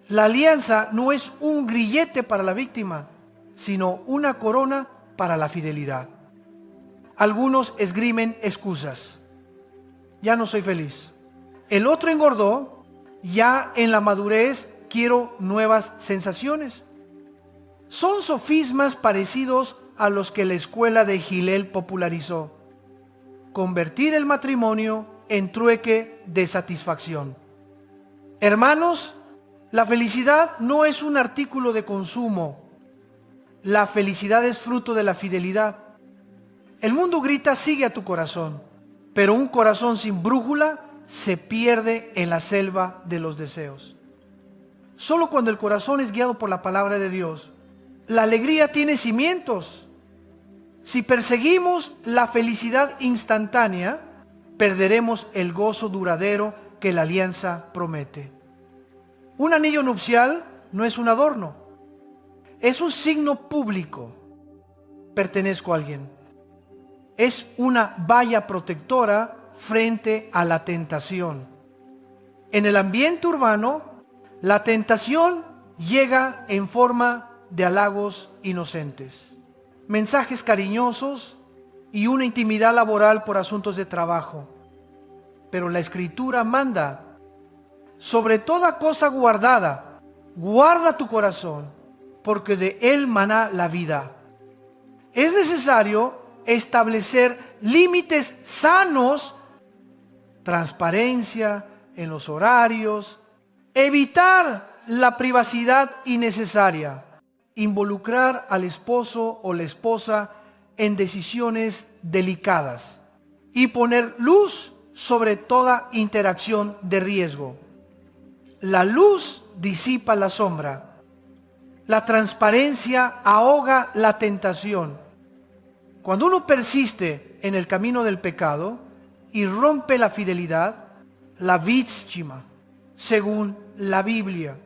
La alianza no es un grillete para la víctima, sino una corona para la fidelidad. Algunos esgrimen excusas. Ya no soy feliz. El otro engordó, ya en la madurez quiero nuevas sensaciones. Son sofismas parecidos a los que la escuela de Hillel popularizó. Convertir el matrimonio en trueque de satisfacción. Hermanos, la felicidad no es un artículo de consumo. La felicidad es fruto de la fidelidad. El mundo grita, sigue a tu corazón, pero un corazón sin brújula se pierde en la selva de los deseos. Solo cuando el corazón es guiado por la palabra de Dios, la alegría tiene cimientos. Si perseguimos la felicidad instantánea, perderemos el gozo duradero que la alianza promete. Un anillo nupcial no es un adorno, es un signo público. Pertenezco a alguien. Es una valla protectora frente a la tentación. En el ambiente urbano, la tentación llega en forma de halagos inocentes, mensajes cariñosos y una intimidad laboral por asuntos de trabajo. Pero la Escritura manda, sobre toda cosa guardada, guarda tu corazón, porque de él mana la vida. Es necesario establecer límites sanos, transparencia en los horarios, evitar la privacidad innecesaria, involucrar al esposo o la esposa en decisiones delicadas y poner luz sobre toda interacción de riesgo. La luz disipa la sombra. La transparencia ahoga la tentación. Cuando uno persiste en el camino del pecado y rompe la fidelidad, la víctima, según la Biblia,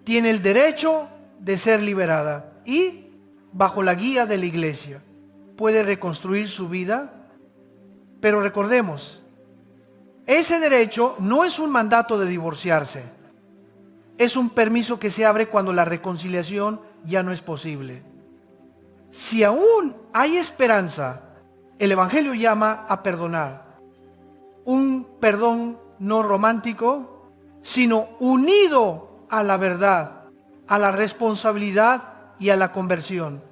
tiene el derecho de ser liberada y, bajo la guía de la iglesia, puede reconstruir su vida. Pero recordemos, ese derecho no es un mandato de divorciarse. Es un permiso que se abre cuando la reconciliación ya no es posible. Si aún hay esperanza, el Evangelio llama a perdonar. Un perdón no romántico, sino unido a la verdad, a la responsabilidad y a la conversión.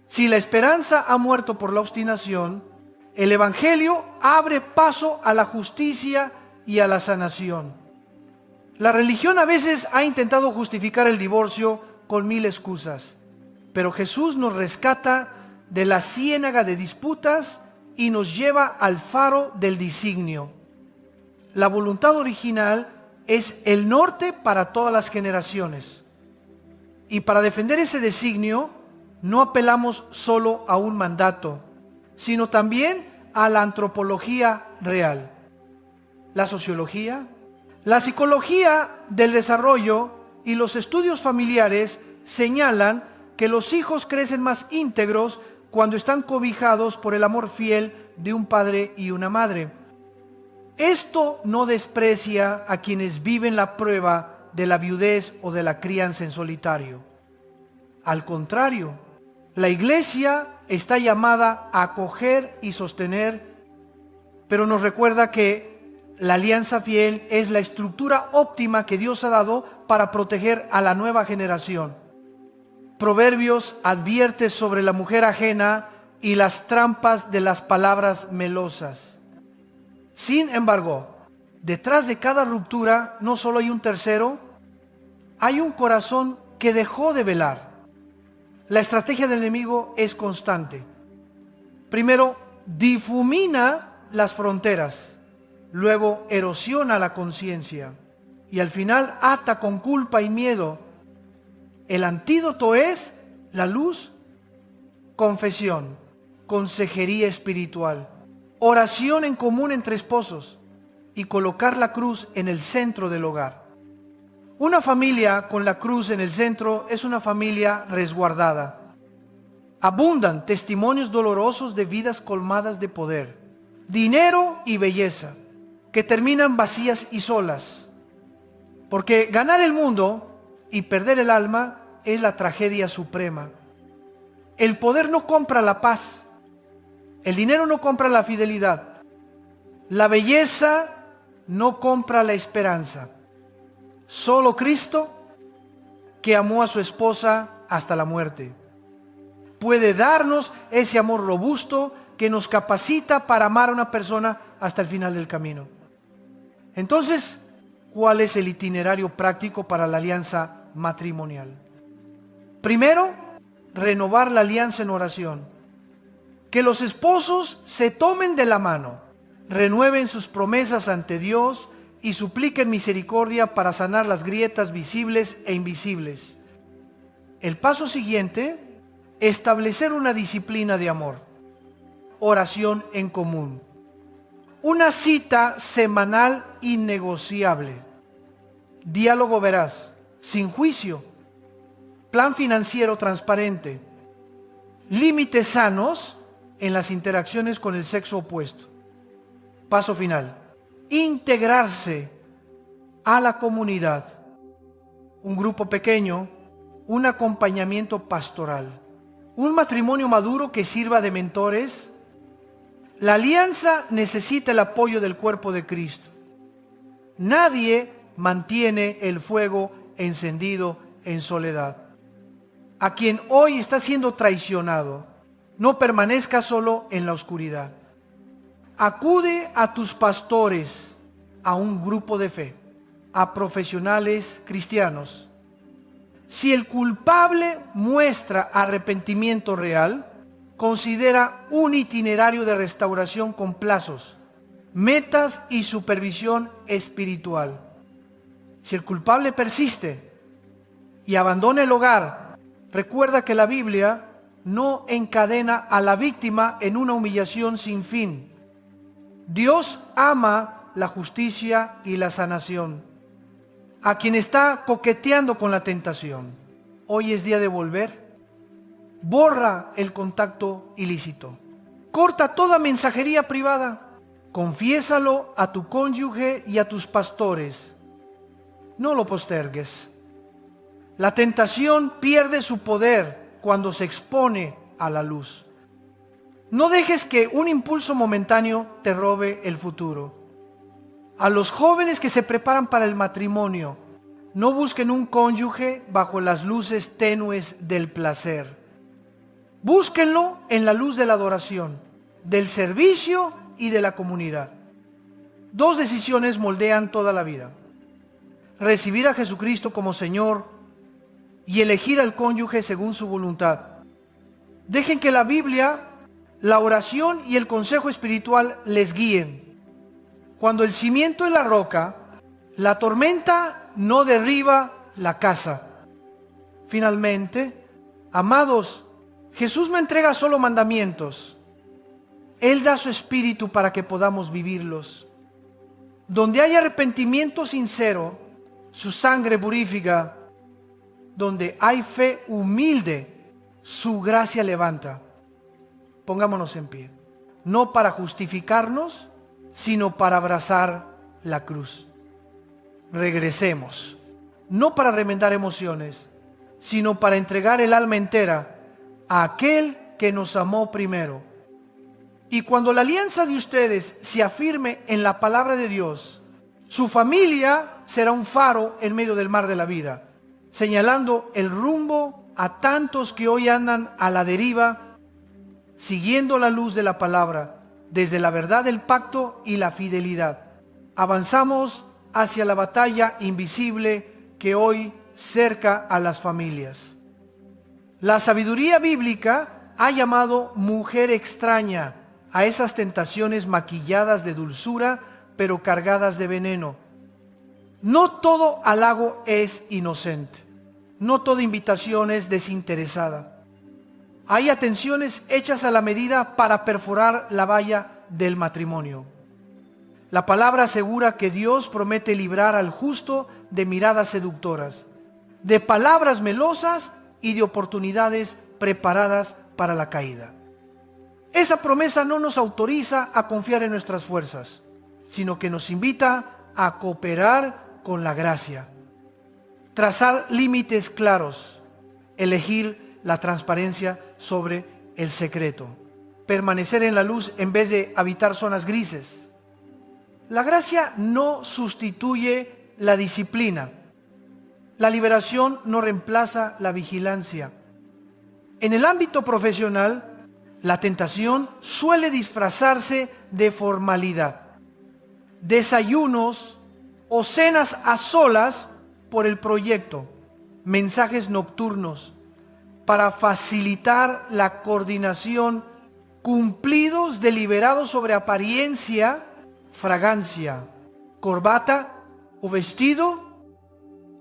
Si la esperanza ha muerto por la obstinación, el Evangelio abre paso a la justicia y a la sanación. La religión a veces ha intentado justificar el divorcio con 1000 excusas, pero Jesús nos rescata de la ciénaga de disputas y nos lleva al faro del designio. La voluntad original es el norte para todas las generaciones. Y para defender ese designio, no apelamos solo a un mandato, sino también a la antropología real, la sociología, la psicología del desarrollo y los estudios familiares señalan que los hijos crecen más íntegros cuando están cobijados por el amor fiel de un padre y una madre. Esto no desprecia a quienes viven la prueba de la viudez o de la crianza en solitario. Al contrario, la Iglesia está llamada a acoger y sostener, pero nos recuerda que la alianza fiel es la estructura óptima que Dios ha dado para proteger a la nueva generación. Proverbios advierte sobre la mujer ajena y las trampas de las palabras melosas. Sin embargo, detrás de cada ruptura no solo hay un tercero, hay un corazón que dejó de velar. La estrategia del enemigo es constante. Primero, difumina las fronteras, luego erosiona la conciencia y al final ata con culpa y miedo. El antídoto es la luz, confesión, consejería espiritual, oración en común entre esposos y colocar la cruz en el centro del hogar. Una familia con la cruz en el centro es una familia resguardada. Abundan testimonios dolorosos de vidas colmadas de poder, dinero y belleza, que terminan vacías y solas. Porque ganar el mundo y perder el alma es la tragedia suprema. El poder no compra la paz. El dinero no compra la fidelidad. La belleza no compra la esperanza. Solo Cristo, que amó a su esposa hasta la muerte, puede darnos ese amor robusto que nos capacita para amar a una persona hasta el final del camino. Entonces, ¿cuál es el itinerario práctico para la alianza matrimonial? Primero, renovar la alianza en oración. Que los esposos se tomen de la mano, renueven sus promesas ante Dios y supliquen misericordia para sanar las grietas visibles e invisibles. El paso siguiente, establecer una disciplina de amor. Oración en común. Una cita semanal innegociable. Diálogo veraz, sin juicio. Plan financiero transparente. Límites sanos en las interacciones con el sexo opuesto. Paso final. Integrarse a la comunidad. Un grupo pequeño, un acompañamiento pastoral. Un matrimonio maduro que sirva de mentores. La alianza necesita el apoyo del cuerpo de Cristo. Nadie mantiene el fuego encendido en soledad. A quien hoy está siendo traicionado, no permanezca solo en la oscuridad. Acude a tus pastores, a un grupo de fe, a profesionales cristianos. Si el culpable muestra arrepentimiento real, considera un itinerario de restauración con plazos, metas y supervisión espiritual. Si el culpable persiste y abandona el hogar, recuerda que la Biblia no encadena a la víctima en una humillación sin fin. Dios ama la justicia y la sanación. A quien está coqueteando con la tentación, hoy es día de volver. Borra el contacto ilícito. Corta toda mensajería privada. Confiésalo a tu cónyuge y a tus pastores. No lo postergues. La tentación pierde su poder cuando se expone a la luz. No dejes que un impulso momentáneo te robe el futuro. A los jóvenes que se preparan para el matrimonio, no busquen un cónyuge bajo las luces tenues del placer. Búsquenlo en la luz de la adoración, del servicio y de la comunidad. Dos decisiones moldean toda la vida: recibir a Jesucristo como Señor y elegir al cónyuge según su voluntad. Dejen que la Biblia, la oración y el consejo espiritual les guíen. Cuando el cimiento es la roca, la tormenta no derriba la casa. Finalmente, amados, Jesús no entrega solo mandamientos. Él da su espíritu para que podamos vivirlos. Donde hay arrepentimiento sincero, su sangre purifica. Donde hay fe humilde, su gracia levanta. Pongámonos en pie. No para justificarnos, sino para abrazar la cruz. Regresemos. No para remendar emociones, sino para entregar el alma entera a aquel que nos amó primero. Y cuando la alianza de ustedes se afirme en la palabra de Dios, su familia será un faro en medio del mar de la vida, señalando el rumbo a tantos que hoy andan a la deriva, siguiendo la luz de la palabra, desde la verdad del pacto y la fidelidad. Avanzamos hacia la batalla invisible que hoy cerca a las familias. La sabiduría bíblica ha llamado mujer extraña a esas tentaciones maquilladas de dulzura, pero cargadas de veneno. No todo halago es inocente. No toda invitación es desinteresada. Hay atenciones hechas a la medida para perforar la valla del matrimonio. La palabra asegura que Dios promete librar al justo de miradas seductoras, de palabras melosas y de oportunidades preparadas para la caída. Esa promesa no nos autoriza a confiar en nuestras fuerzas, sino que nos invita a cooperar con la gracia, trazar límites claros, elegir la transparencia sobre el secreto, permanecer en la luz en vez de habitar zonas grises. La gracia no sustituye la disciplina. La liberación no reemplaza la vigilancia. En el ámbito profesional, la tentación suele disfrazarse de formalidad. Desayunos o cenas a solas por el proyecto, mensajes nocturnos para facilitar la coordinación, cumplidos deliberados sobre apariencia, fragancia, corbata o vestido.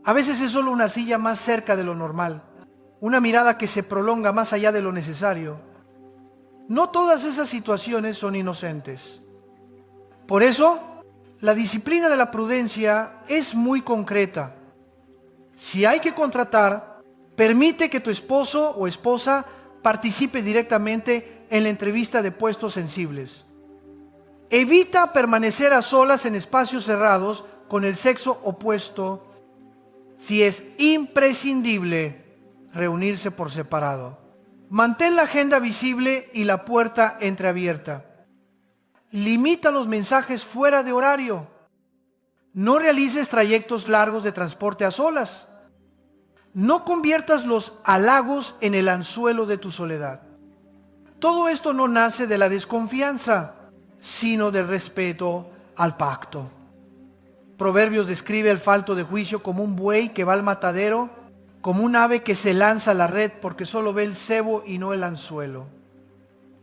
A veces es solo una silla más cerca de lo normal, una mirada que se prolonga más allá de lo necesario. No todas esas situaciones son inocentes. Por eso, la disciplina de la prudencia es muy concreta. Si hay que contratar, permite que tu esposo o esposa participe directamente en la entrevista de puestos sensibles. Evita permanecer a solas en espacios cerrados con el sexo opuesto. Si es imprescindible, reunirse por separado. Mantén la agenda visible y la puerta entreabierta. Limita los mensajes fuera de horario. No realices trayectos largos de transporte a solas. No conviertas los halagos en el anzuelo de tu soledad. Todo esto no nace de la desconfianza, sino del respeto al pacto. Proverbios describe al falto de juicio como un buey que va al matadero, como un ave que se lanza a la red porque solo ve el cebo y no el anzuelo.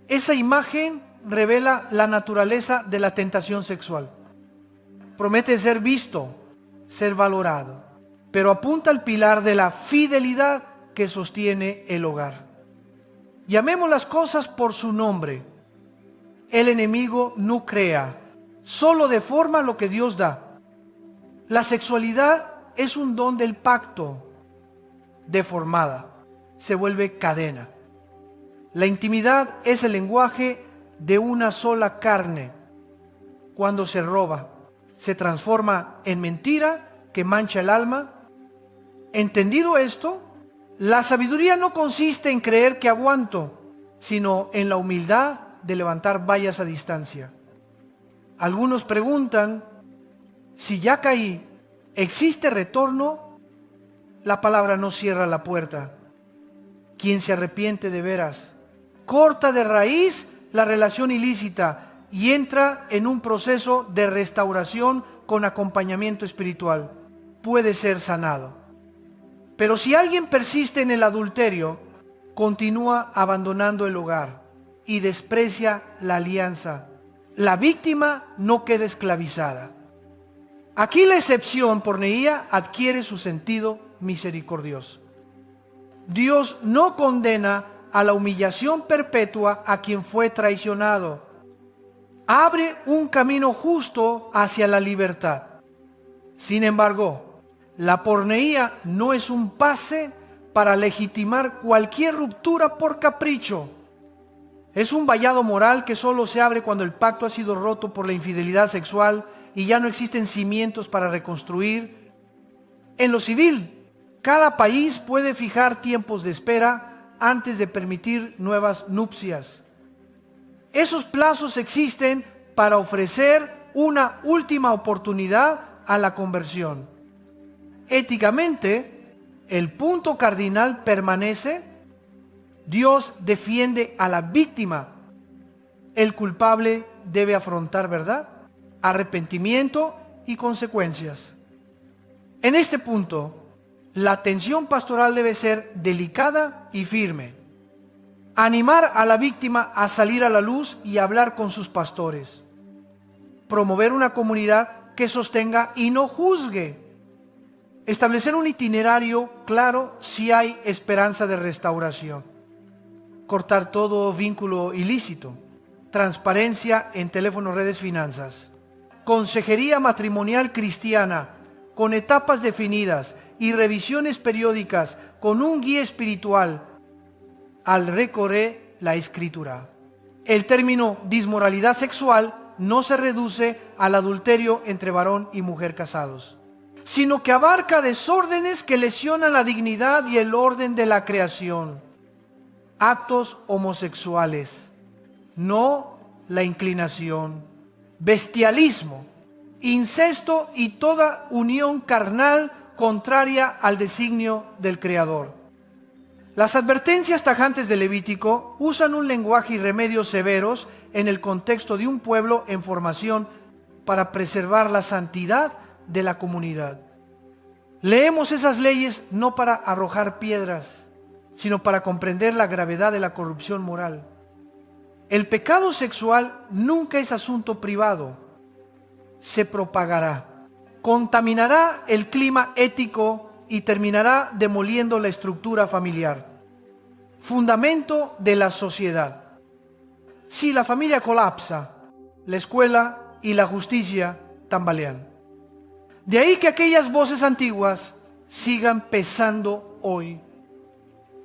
Esa imagen revela la naturaleza de la tentación sexual. Promete ser visto, ser valorado, pero apunta al pilar de la fidelidad que sostiene el hogar. Llamemos las cosas por su nombre. El enemigo no crea, solo deforma lo que Dios da. La sexualidad es un don del pacto. Deformada, se vuelve cadena. La intimidad es el lenguaje de una sola carne. Cuando se roba, se transforma en mentira que mancha el alma. Entendido esto, la sabiduría no consiste en creer que aguanto, sino en la humildad de levantar vallas a distancia. Algunos preguntan, si ya caí, ¿existe retorno? La palabra no cierra la puerta. Quien se arrepiente de veras, corta de raíz la relación ilícita y entra en un proceso de restauración con acompañamiento espiritual. Puede ser sanado. Pero si alguien persiste en el adulterio, continúa abandonando el hogar y desprecia la alianza. la víctima no queda esclavizada. Aquí la excepción porneía adquiere su sentido misericordioso. Dios no condena a la humillación perpetua a quien fue traicionado. Abre un camino justo hacia la libertad. Sin embargo, la porneía no es un pase para legitimar cualquier ruptura por capricho. Es un vallado moral que solo se abre cuando el pacto ha sido roto por la infidelidad sexual y ya no existen cimientos para reconstruir. En lo civil, cada país puede fijar tiempos de espera antes de permitir nuevas nupcias. Esos plazos existen para ofrecer una última oportunidad a la conversión. Éticamente, el punto cardinal permanece: Dios defiende a la víctima. El culpable debe afrontar verdad, arrepentimiento y consecuencias. En este punto, la atención pastoral debe ser delicada y firme. Animar a la víctima a salir a la luz y hablar con sus pastores. Promover una comunidad que sostenga y no juzgue. Establecer un itinerario claro si hay esperanza de restauración. Cortar todo vínculo ilícito. Transparencia en teléfono, redes, finanzas. Consejería matrimonial cristiana con etapas definidas y revisiones periódicas con un guía espiritual al recorrer la Escritura. El término dismoralidad sexual no se reduce al adulterio entre varón y mujer casados, sino que abarca desórdenes que lesionan la dignidad y el orden de la creación. Actos homosexuales, no la inclinación, bestialismo, incesto y toda unión carnal contraria al designio del Creador. Las advertencias tajantes de Levítico usan un lenguaje y remedios severos en el contexto de un pueblo en formación para preservar la santidad de la comunidad. Leemos esas leyes no para arrojar piedras, sino para comprender la gravedad de la corrupción moral. El pecado sexual nunca es asunto privado. Se propagará, contaminará el clima ético y terminará demoliendo la estructura familiar, fundamento de la sociedad. Si la familia colapsa, la escuela y la justicia tambalean. De ahí que aquellas voces antiguas sigan pesando hoy.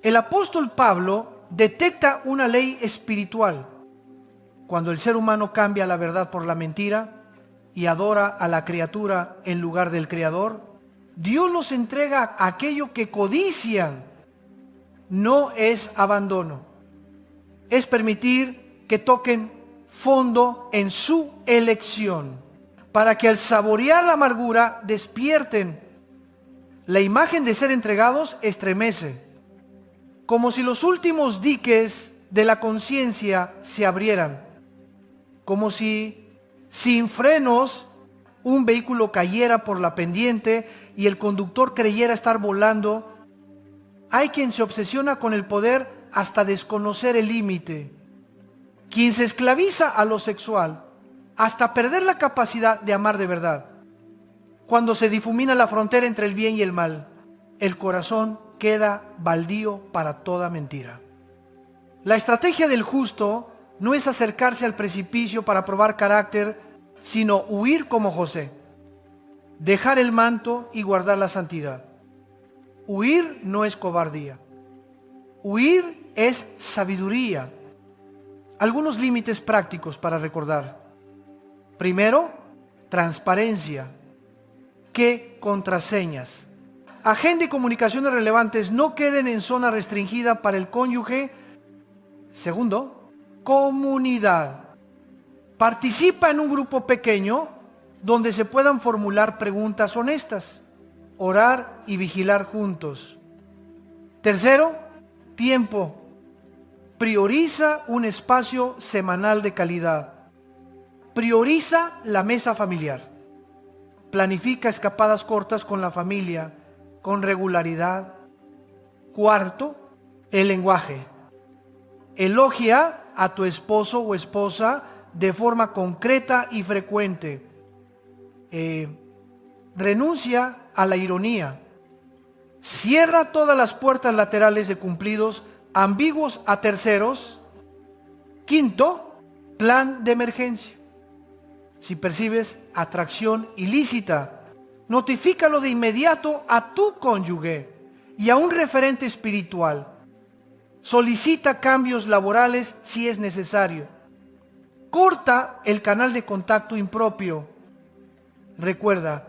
El apóstol Pablo detecta una ley espiritual. Cuando el ser humano cambia la verdad por la mentira y adora a la criatura en lugar del Creador, Dios los entrega a aquello que codician. No es abandono, es permitir que toquen fondo en su elección, para que al saborear la amargura despierten. La imagen de ser entregados estremece, como si los últimos diques de la conciencia se abrieran, como si sin frenos un vehículo cayera por la pendiente y el conductor creyera estar volando. Hay quien se obsesiona con el poder hasta desconocer el límite, quien se esclaviza a lo sexual hasta perder la capacidad de amar de verdad. Cuando se difumina la frontera entre el bien y el mal, el corazón queda baldío para toda mentira. La estrategia del justo no es acercarse al precipicio para probar carácter, sino huir como José, dejar el manto y guardar la santidad. Huir no es cobardía, huir es sabiduría. Algunos límites prácticos para recordar. Primero, transparencia. ¿Qué contraseñas? Agenda y comunicaciones relevantes no queden en zona restringida para el cónyuge. Segundo, comunidad. Participa en un grupo pequeño donde se puedan formular preguntas honestas, orar y vigilar juntos. Tercero, tiempo. Prioriza un espacio semanal de calidad. Prioriza la mesa familiar. Planifica escapadas cortas con la familia, con regularidad. Cuarto, el lenguaje. Elogia a tu esposo o esposa de forma concreta y frecuente. Renuncia a la ironía. Cierra todas las puertas laterales de cumplidos ambiguos a terceros. Quinto, plan de emergencia. Si percibes atracción ilícita, notifícalo de inmediato a tu cónyuge y a un referente espiritual. Solicita cambios laborales si es necesario. Corta el canal de contacto impropio. Recuerda,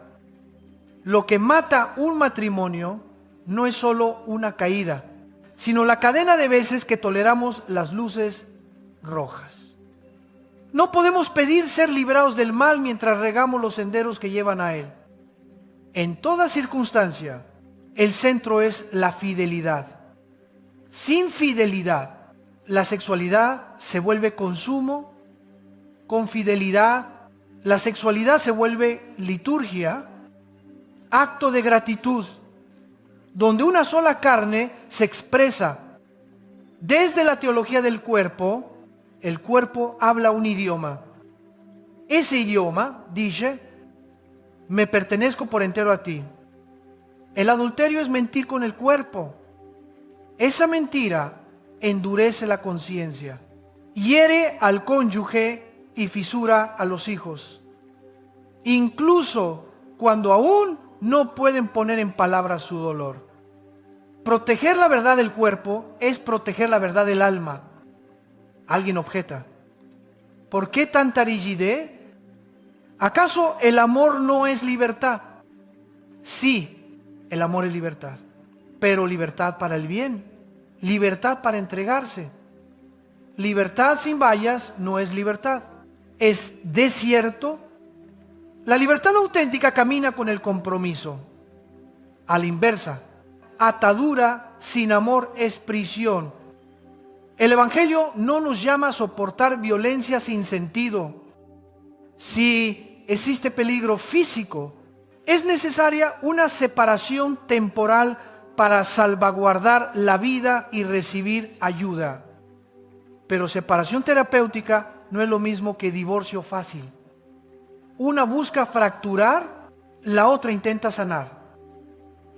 lo que mata un matrimonio no es solo una caída, sino la cadena de veces que toleramos las luces rojas. No podemos pedir ser librados del mal mientras regamos los senderos que llevan a él. En toda circunstancia, el centro es la fidelidad. Sin fidelidad, la sexualidad se vuelve consumo. Con fidelidad, la sexualidad se vuelve liturgia, acto de gratitud, donde una sola carne se expresa. Desde la teología del cuerpo, el cuerpo habla un idioma. Ese idioma dice: me pertenezco por entero a ti. El adulterio es mentir con el cuerpo. Esa mentira endurece la conciencia, hiere al cónyuge y fisura a los hijos, incluso cuando aún no pueden poner en palabras su dolor. Proteger la verdad del cuerpo es proteger la verdad del alma. Alguien objeta: ¿por qué tanta rigidez? ¿Acaso el amor no es libertad? Sí, el amor es libertad, pero libertad para el bien, libertad para entregarse. Libertad sin vallas no es libertad, es desierto. La libertad auténtica camina con el compromiso. A la inversa, atadura sin amor es prisión. El Evangelio no nos llama a soportar violencia sin sentido. Si existe peligro físico, es necesaria una separación temporal para salvaguardar la vida y recibir ayuda. Pero separación terapéutica no es lo mismo que divorcio fácil. Una busca fracturar, la otra intenta sanar.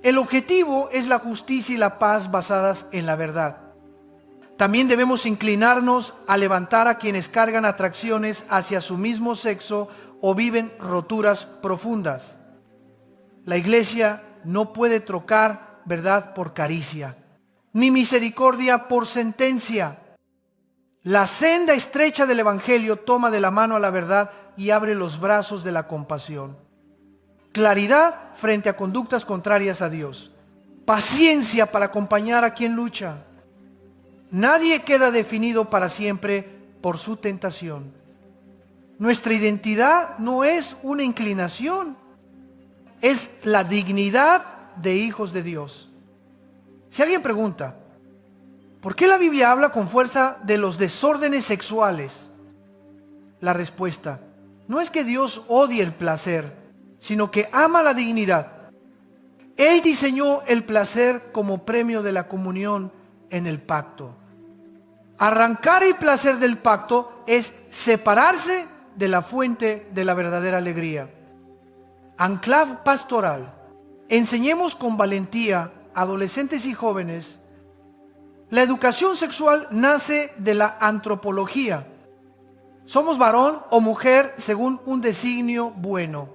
El objetivo es la justicia y la paz basadas en la verdad. También debemos inclinarnos a levantar a quienes cargan atracciones hacia su mismo sexo o viven roturas profundas. La iglesia no puede trocar verdad por caricia, ni misericordia por sentencia. La senda estrecha del Evangelio toma de la mano a la verdad y abre los brazos de la compasión. Claridad frente a conductas contrarias a Dios. Paciencia para acompañar a quien lucha. Nadie queda definido para siempre por su tentación. Nuestra identidad no es una inclinación, es la dignidad de hijos de Dios. Si alguien pregunta, ¿por qué la Biblia habla con fuerza de los desórdenes sexuales? La respuesta, no es que Dios odie el placer, sino que ama la dignidad. Él diseñó el placer como premio de la comunión en el pacto. Arrancar el placer del pacto es separarse de la fuente de la verdadera alegría. Anclav pastoral. Enseñemos con valentía a adolescentes y jóvenes. La educación sexual nace de la antropología. Somos varón o mujer según un designio bueno.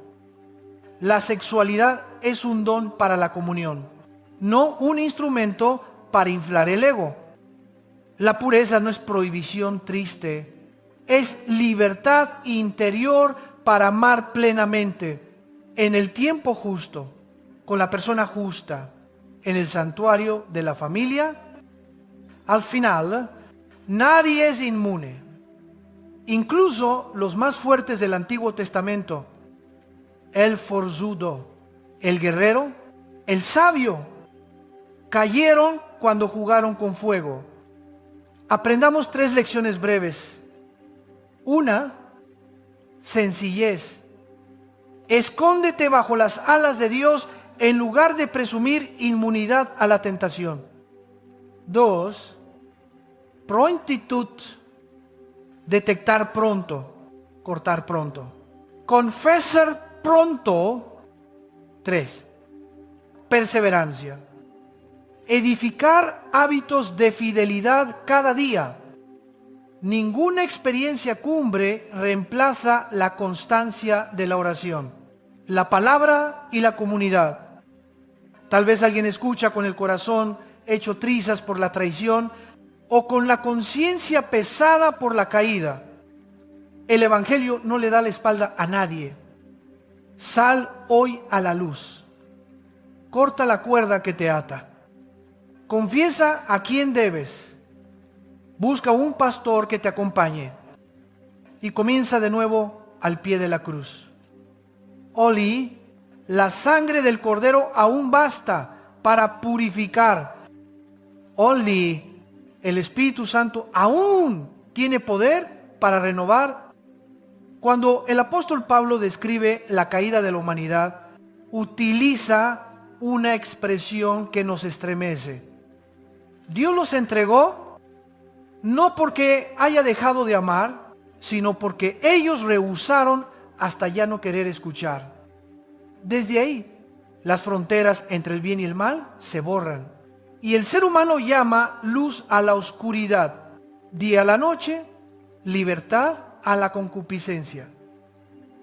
La sexualidad es un don para la comunión, no un instrumento para inflar el ego. La pureza no es prohibición triste, es libertad interior para amar plenamente, en el tiempo justo, con la persona justa, en el santuario de la familia. Al final, nadie es inmune. Incluso los más fuertes del Antiguo Testamento, el forzudo, el guerrero, el sabio, cayeron cuando jugaron con fuego. Aprendamos 3 lecciones breves. Una, sencillez. Escóndete bajo las alas de Dios en lugar de presumir inmunidad a la tentación. 2, prontitud. Detectar pronto. cortar pronto. Confesar pronto. 3. Perseverancia. Edificar hábitos de fidelidad cada día. Ninguna experiencia cumbre reemplaza la constancia de la oración, la palabra y la comunidad. Tal vez alguien escucha con el corazón hecho trizas por la traición o con la conciencia pesada por la caída. El Evangelio no le da la espalda a nadie. Sal hoy a la luz. Corta la cuerda que te ata. Confiesa a quién debes. Busca un pastor que te acompañe. Y comienza de nuevo al pie de la cruz. Oli, la sangre del Cordero aún basta para purificar. Oli, el Espíritu Santo aún tiene poder para renovar. Cuando el apóstol Pablo describe la caída de la humanidad, utiliza una expresión que nos estremece. Dios los entregó no porque haya dejado de amar, sino porque ellos rehusaron hasta ya no querer escuchar. Desde ahí, las fronteras entre el bien y el mal se borran. Y el ser humano llama luz a la oscuridad, día a la noche, libertad a la concupiscencia.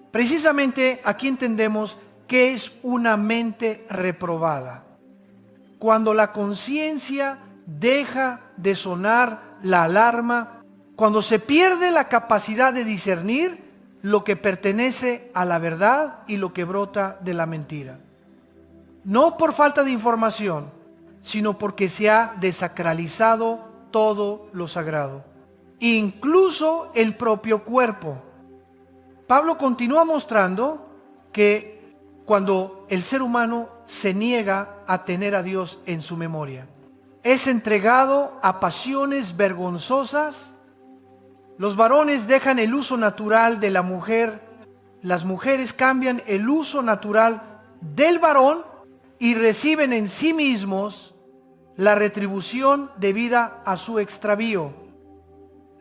Precisamente aquí entendemos que es una mente reprobada. Cuando la conciencia deja de sonar la alarma, cuando se pierde la capacidad de discernir lo que pertenece a la verdad y lo que brota de la mentira. No por falta de información, sino porque se ha desacralizado todo lo sagrado, incluso el propio cuerpo. Pablo continúa mostrando que cuando el ser humano se niega a tener a Dios en su memoria, es entregado a pasiones vergonzosas. Los varones dejan el uso natural de la mujer, las mujeres cambian el uso natural del varón y reciben en sí mismos la retribución debida a su extravío.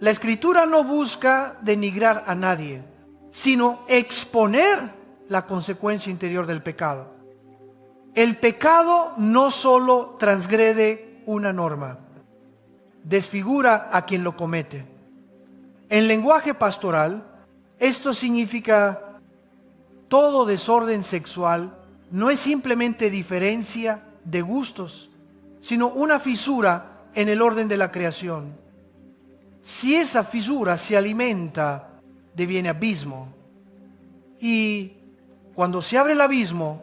La Escritura no busca denigrar a nadie, sino exponer la consecuencia interior del pecado. El pecado no solo transgrede una norma, desfigura a quien lo comete. En lenguaje pastoral, esto significa todo desorden sexual no es simplemente diferencia de gustos, sino una fisura en el orden de la creación. Si esa fisura se alimenta, deviene abismo. Y cuando se abre el abismo,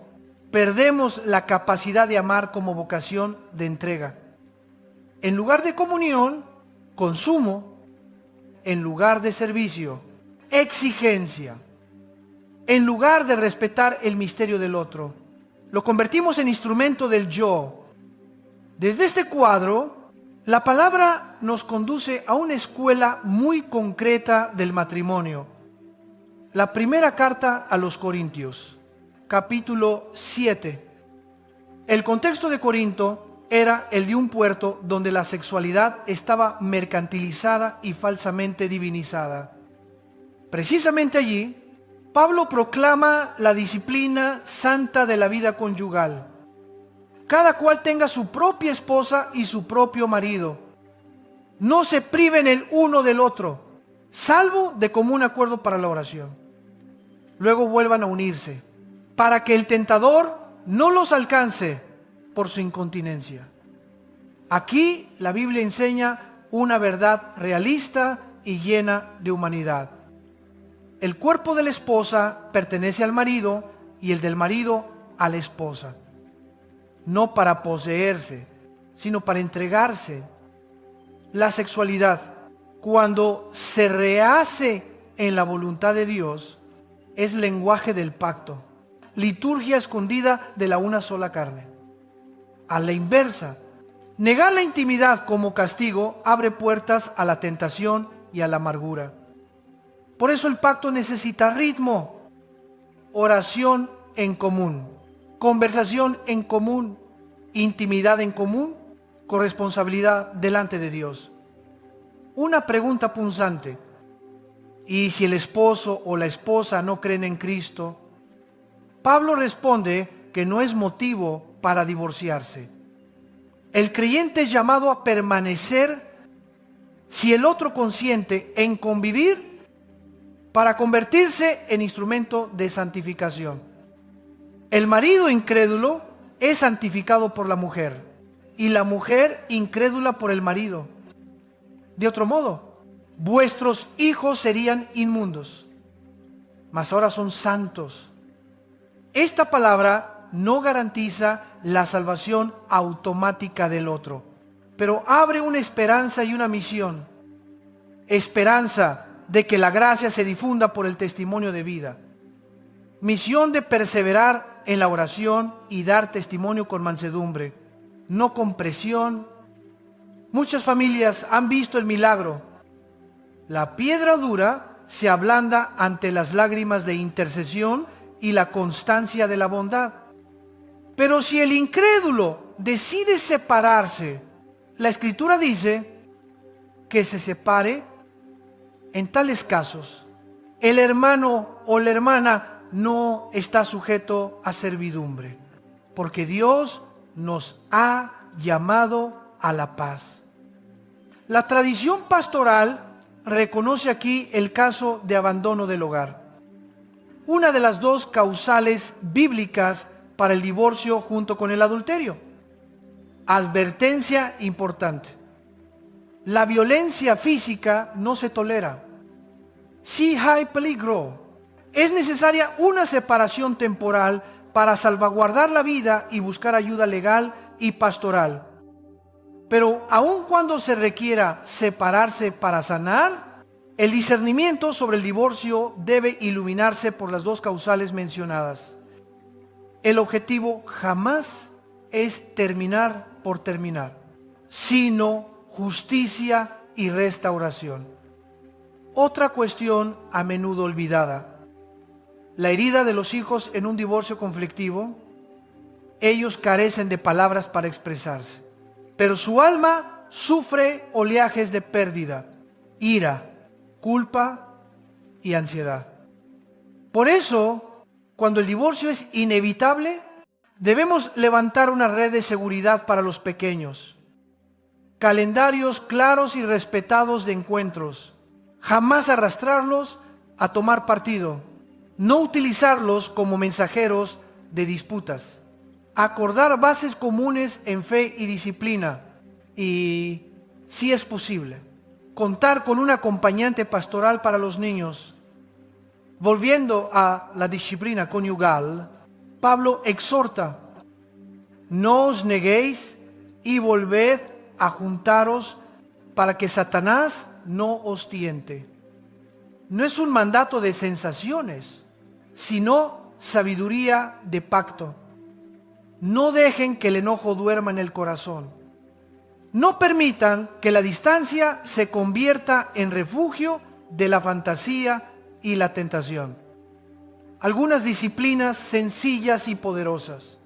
perdemos la capacidad de amar como vocación de entrega. En lugar de comunión, consumo. En lugar de servicio, exigencia. En lugar de respetar el misterio del otro, lo convertimos en instrumento del yo. Desde este cuadro, la palabra nos conduce a una escuela muy concreta del matrimonio. La primera carta a los Corintios, capítulo 7. El contexto de Corinto era el de un puerto donde la sexualidad estaba mercantilizada y falsamente divinizada. Precisamente allí, Pablo proclama la disciplina santa de la vida conyugal. Cada cual tenga su propia esposa y su propio marido. No se priven el uno del otro, salvo de común acuerdo para la oración. Luego vuelvan a unirse, para que el tentador no los alcance por su incontinencia. Aquí la Biblia enseña una verdad realista y llena de humanidad. El cuerpo de la esposa pertenece al marido y el del marido a la esposa. No para poseerse, sino para entregarse. La sexualidad, cuando se rehace en la voluntad de Dios, es lenguaje del pacto, liturgia escondida de la una sola carne. A la inversa, negar la intimidad como castigo abre puertas a la tentación y a la amargura. Por eso el pacto necesita ritmo, oración en común, conversación en común, intimidad en común, corresponsabilidad delante de Dios. Una pregunta punzante: y si el esposo o la esposa no creen en Cristo, Pablo responde que no es motivo para divorciarse. El creyente es llamado a permanecer si el otro consiente en convivir para convertirse en instrumento de santificación. El marido incrédulo es santificado por la mujer y la mujer incrédula por el marido. De otro modo, vuestros hijos serían inmundos, mas ahora son santos. Esta palabra no garantiza la salvación automática del otro, pero abre una esperanza y una misión. Esperanza de que la gracia se difunda por el testimonio de vida. Misión de perseverar en la oración y dar testimonio con mansedumbre, no con presión. Muchas familias han visto el milagro. La piedra dura se ablanda ante las lágrimas de intercesión y la constancia de la bondad. Pero si el incrédulo decide separarse, la Escritura dice que se separe. En tales casos, el hermano o la hermana no está sujeto a servidumbre, porque Dios nos ha llamado a la paz. La tradición pastoral reconoce aquí el caso de abandono del hogar, una de las dos causales bíblicas para el divorcio junto con el adulterio. Advertencia importante: la violencia física no se tolera. Si hay peligro, es necesaria una separación temporal para salvaguardar la vida y buscar ayuda legal y pastoral. Pero aun cuando se requiera separarse para sanar, el discernimiento sobre el divorcio debe iluminarse por las dos causales mencionadas. El objetivo jamás es terminar por terminar, sino justicia y restauración. Otra cuestión a menudo olvidada: la herida de los hijos en un divorcio conflictivo. Ellos carecen de palabras para expresarse, pero su alma sufre oleajes de pérdida, ira, culpa y ansiedad. Por eso, cuando el divorcio es inevitable, debemos levantar una red de seguridad para los pequeños. Calendarios claros y respetados de encuentros. Jamás arrastrarlos a tomar partido. No utilizarlos como mensajeros de disputas. Acordar bases comunes en fe y disciplina. Y, si es posible, contar con un acompañante pastoral para los niños. Volviendo a la disciplina conyugal, Pablo exhorta: no os neguéis y volved a juntaros para que Satanás no os tiente. No es un mandato de sensaciones, sino sabiduría de pacto. No dejen que el enojo duerma en el corazón. No permitan que la distancia se convierta en refugio de la fantasía y la tentación. Algunas disciplinas sencillas y poderosas.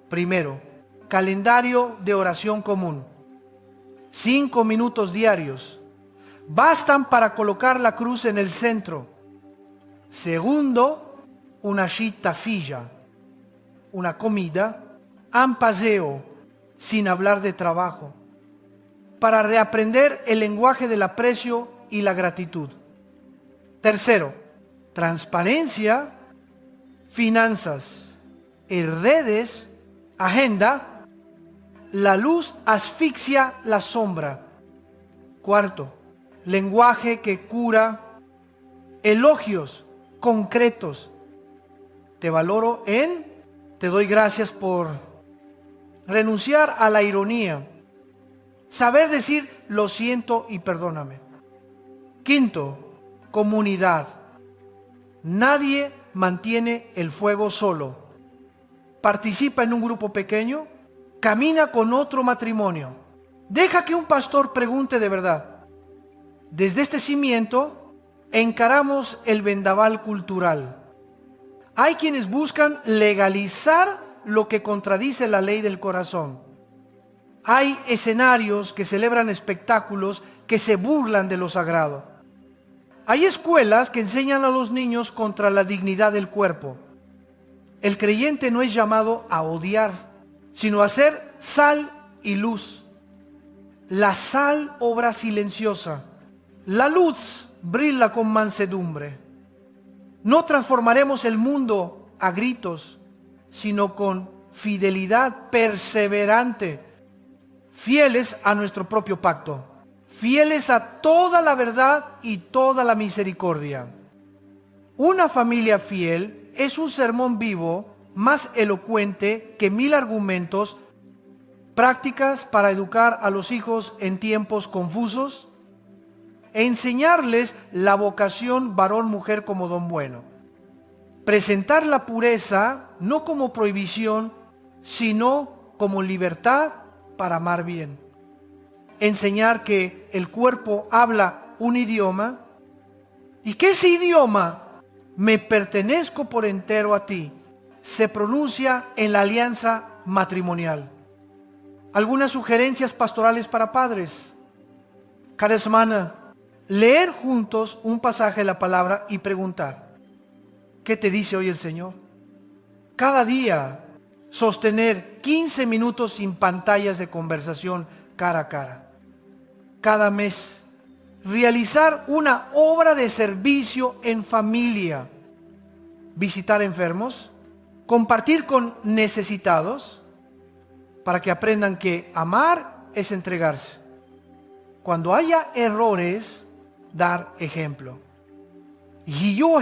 Primero, calendario de oración común. 5 minutos diarios. Bastan para colocar la cruz en el centro. Segundo, una filla, una comida, un paseo, sin hablar de trabajo, para reaprender el lenguaje del aprecio y la gratitud. Tercero, transparencia, finanzas, redes, agenda. La luz asfixia la sombra. Cuarto, lenguaje que cura, elogios concretos. Te valoro en, te doy gracias por. Renunciar a la ironía. Saber decir lo siento y perdóname. Quinto, comunidad. Nadie mantiene el fuego solo. Participa en un grupo pequeño. Camina con otro matrimonio. Deja que un pastor pregunte de verdad. Desde este cimiento encaramos el vendaval cultural. Hay quienes buscan legalizar lo que contradice la ley del corazón. Hay escenarios que celebran espectáculos que se burlan de lo sagrado. Hay escuelas que enseñan a los niños contra la dignidad del cuerpo. El creyente no es llamado a odiar, sino a ser sal y luz. La sal obra silenciosa, la luz brilla con mansedumbre. No transformaremos el mundo a gritos, sino con fidelidad perseverante, fieles a nuestro propio pacto, fieles a toda la verdad y toda la misericordia. Una familia fiel es un sermón vivo más elocuente que 1000 argumentos, prácticas para educar a los hijos en tiempos confusos e enseñarles la vocación varón-mujer como don bueno. Presentar la pureza no como prohibición, sino como libertad para amar bien. Enseñar que el cuerpo habla un idioma y que ese idioma, me pertenezco por entero a ti, se pronuncia en la alianza matrimonial. Algunas sugerencias pastorales para padres. Cada semana, leer juntos un pasaje de la palabra y preguntar, ¿qué te dice hoy el Señor? Cada día, sostener 15 minutos sin pantallas de conversación cara a cara. Cada mes, realizar una obra de servicio en familia, visitar enfermos, compartir con necesitados, para que aprendan que amar es entregarse. Cuando haya errores, dar ejemplo. Y yo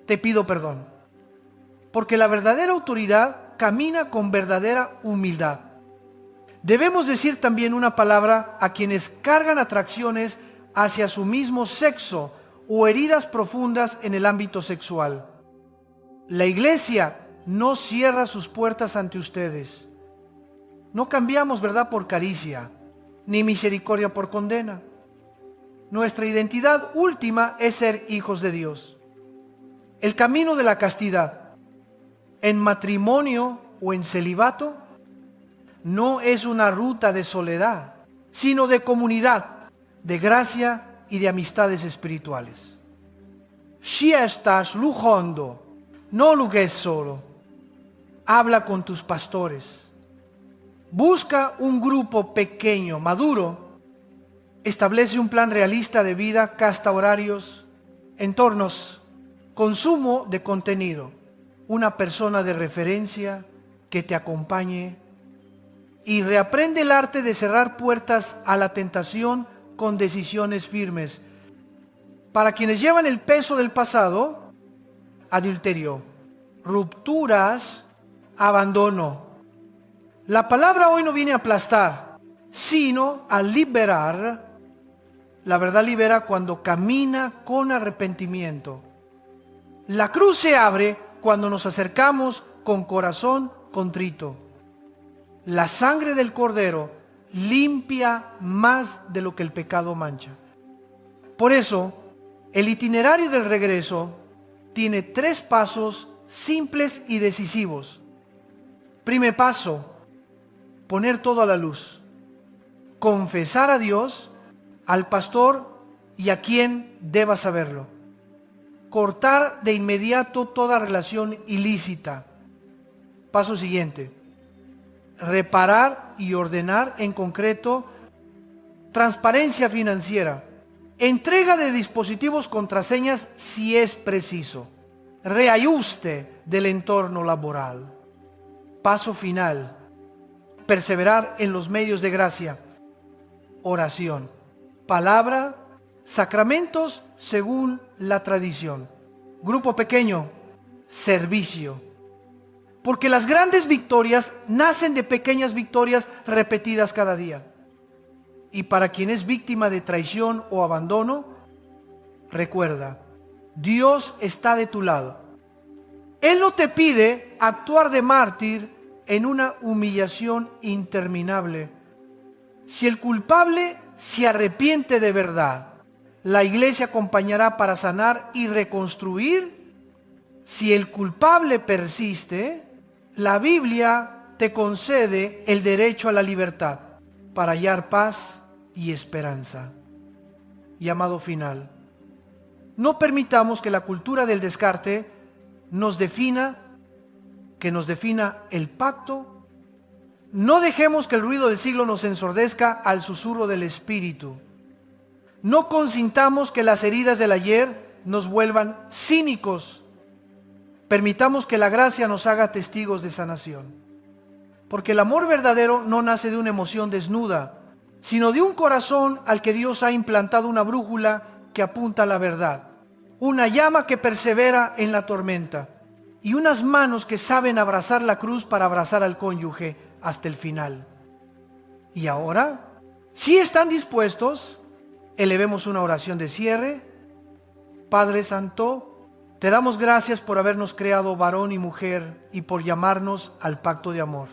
te pido perdón, porque la verdadera autoridad camina con verdadera humildad. Debemos decir también una palabra a quienes cargan atracciones hacia su mismo sexo o heridas profundas en el ámbito sexual. La iglesia no cierra sus puertas ante ustedes. No cambiamos verdad por caricia, ni misericordia por condena. Nuestra identidad última es ser hijos de Dios. El camino de la castidad, en matrimonio o en celibato, no es una ruta de soledad, sino de comunidad, de gracia y de amistades espirituales. Si estás luchando, no luches solo. Habla con tus pastores. Busca un grupo pequeño, maduro. Establece un plan realista de vida, casta horarios, entornos, consumo de contenido. Una persona de referencia que te acompañe y reaprende el arte de cerrar puertas a la tentación con decisiones firmes. Para quienes llevan el peso del pasado, adulterio, rupturas, abandono. La palabra hoy no viene a aplastar, sino a liberar. La verdad libera cuando camina con arrepentimiento. La cruz se abre cuando nos acercamos con corazón contrito. La sangre del Cordero limpia más de lo que el pecado mancha. Por eso, el itinerario del regreso tiene 3 pasos simples y decisivos. Primer paso, poner todo a la luz. Confesar a Dios, al pastor y a quien deba saberlo. Cortar de inmediato toda relación ilícita. Paso siguiente, reparar y ordenar en concreto transparencia financiera, entrega de dispositivos contraseñas si es preciso, reajuste del entorno laboral. Paso final, perseverar en los medios de gracia, oración, palabra, sacramentos según la tradición. Grupo pequeño, servicio. Porque las grandes victorias nacen de pequeñas victorias repetidas cada día. Y para quien es víctima de traición o abandono, recuerda, Dios está de tu lado. Él no te pide actuar de mártir en una humillación interminable. Si el culpable se arrepiente de verdad, la iglesia acompañará para sanar y reconstruir. Si el culpable persiste, la Biblia te concede el derecho a la libertad para hallar paz y esperanza. Llamado final. No permitamos que la cultura del descarte nos defina, que nos defina el pacto. No dejemos que el ruido del siglo nos ensordezca al susurro del Espíritu. No consintamos que las heridas del ayer nos vuelvan cínicos. Permitamos que la gracia nos haga testigos de sanación. Porque el amor verdadero no nace de una emoción desnuda, sino de un corazón al que Dios ha implantado una brújula que apunta a la verdad, una llama que persevera en la tormenta y unas manos que saben abrazar la cruz para abrazar al cónyuge hasta el final. Y ahora, si están dispuestos, elevemos una oración de cierre. Padre Santo, te damos gracias por habernos creado varón y mujer y por llamarnos al pacto de amor.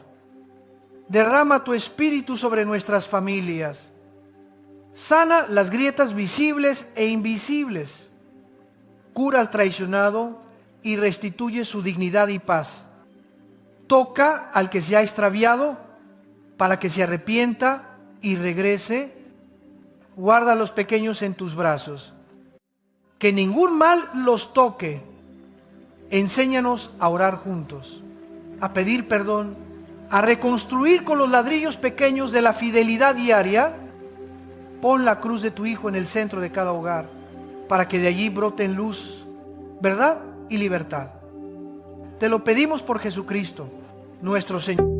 Derrama tu espíritu sobre nuestras familias. Sana las grietas visibles e invisibles. Cura al traicionado y restituye su dignidad y paz. Toca al que se ha extraviado para que se arrepienta y regrese. Guarda a los pequeños en tus brazos. Que ningún mal los toque. Enséñanos a orar juntos, a pedir perdón, a reconstruir con los ladrillos pequeños de la fidelidad diaria. Pon la cruz de tu Hijo en el centro de cada hogar, para que de allí broten luz, verdad y libertad. Te lo pedimos por Jesucristo, nuestro Señor.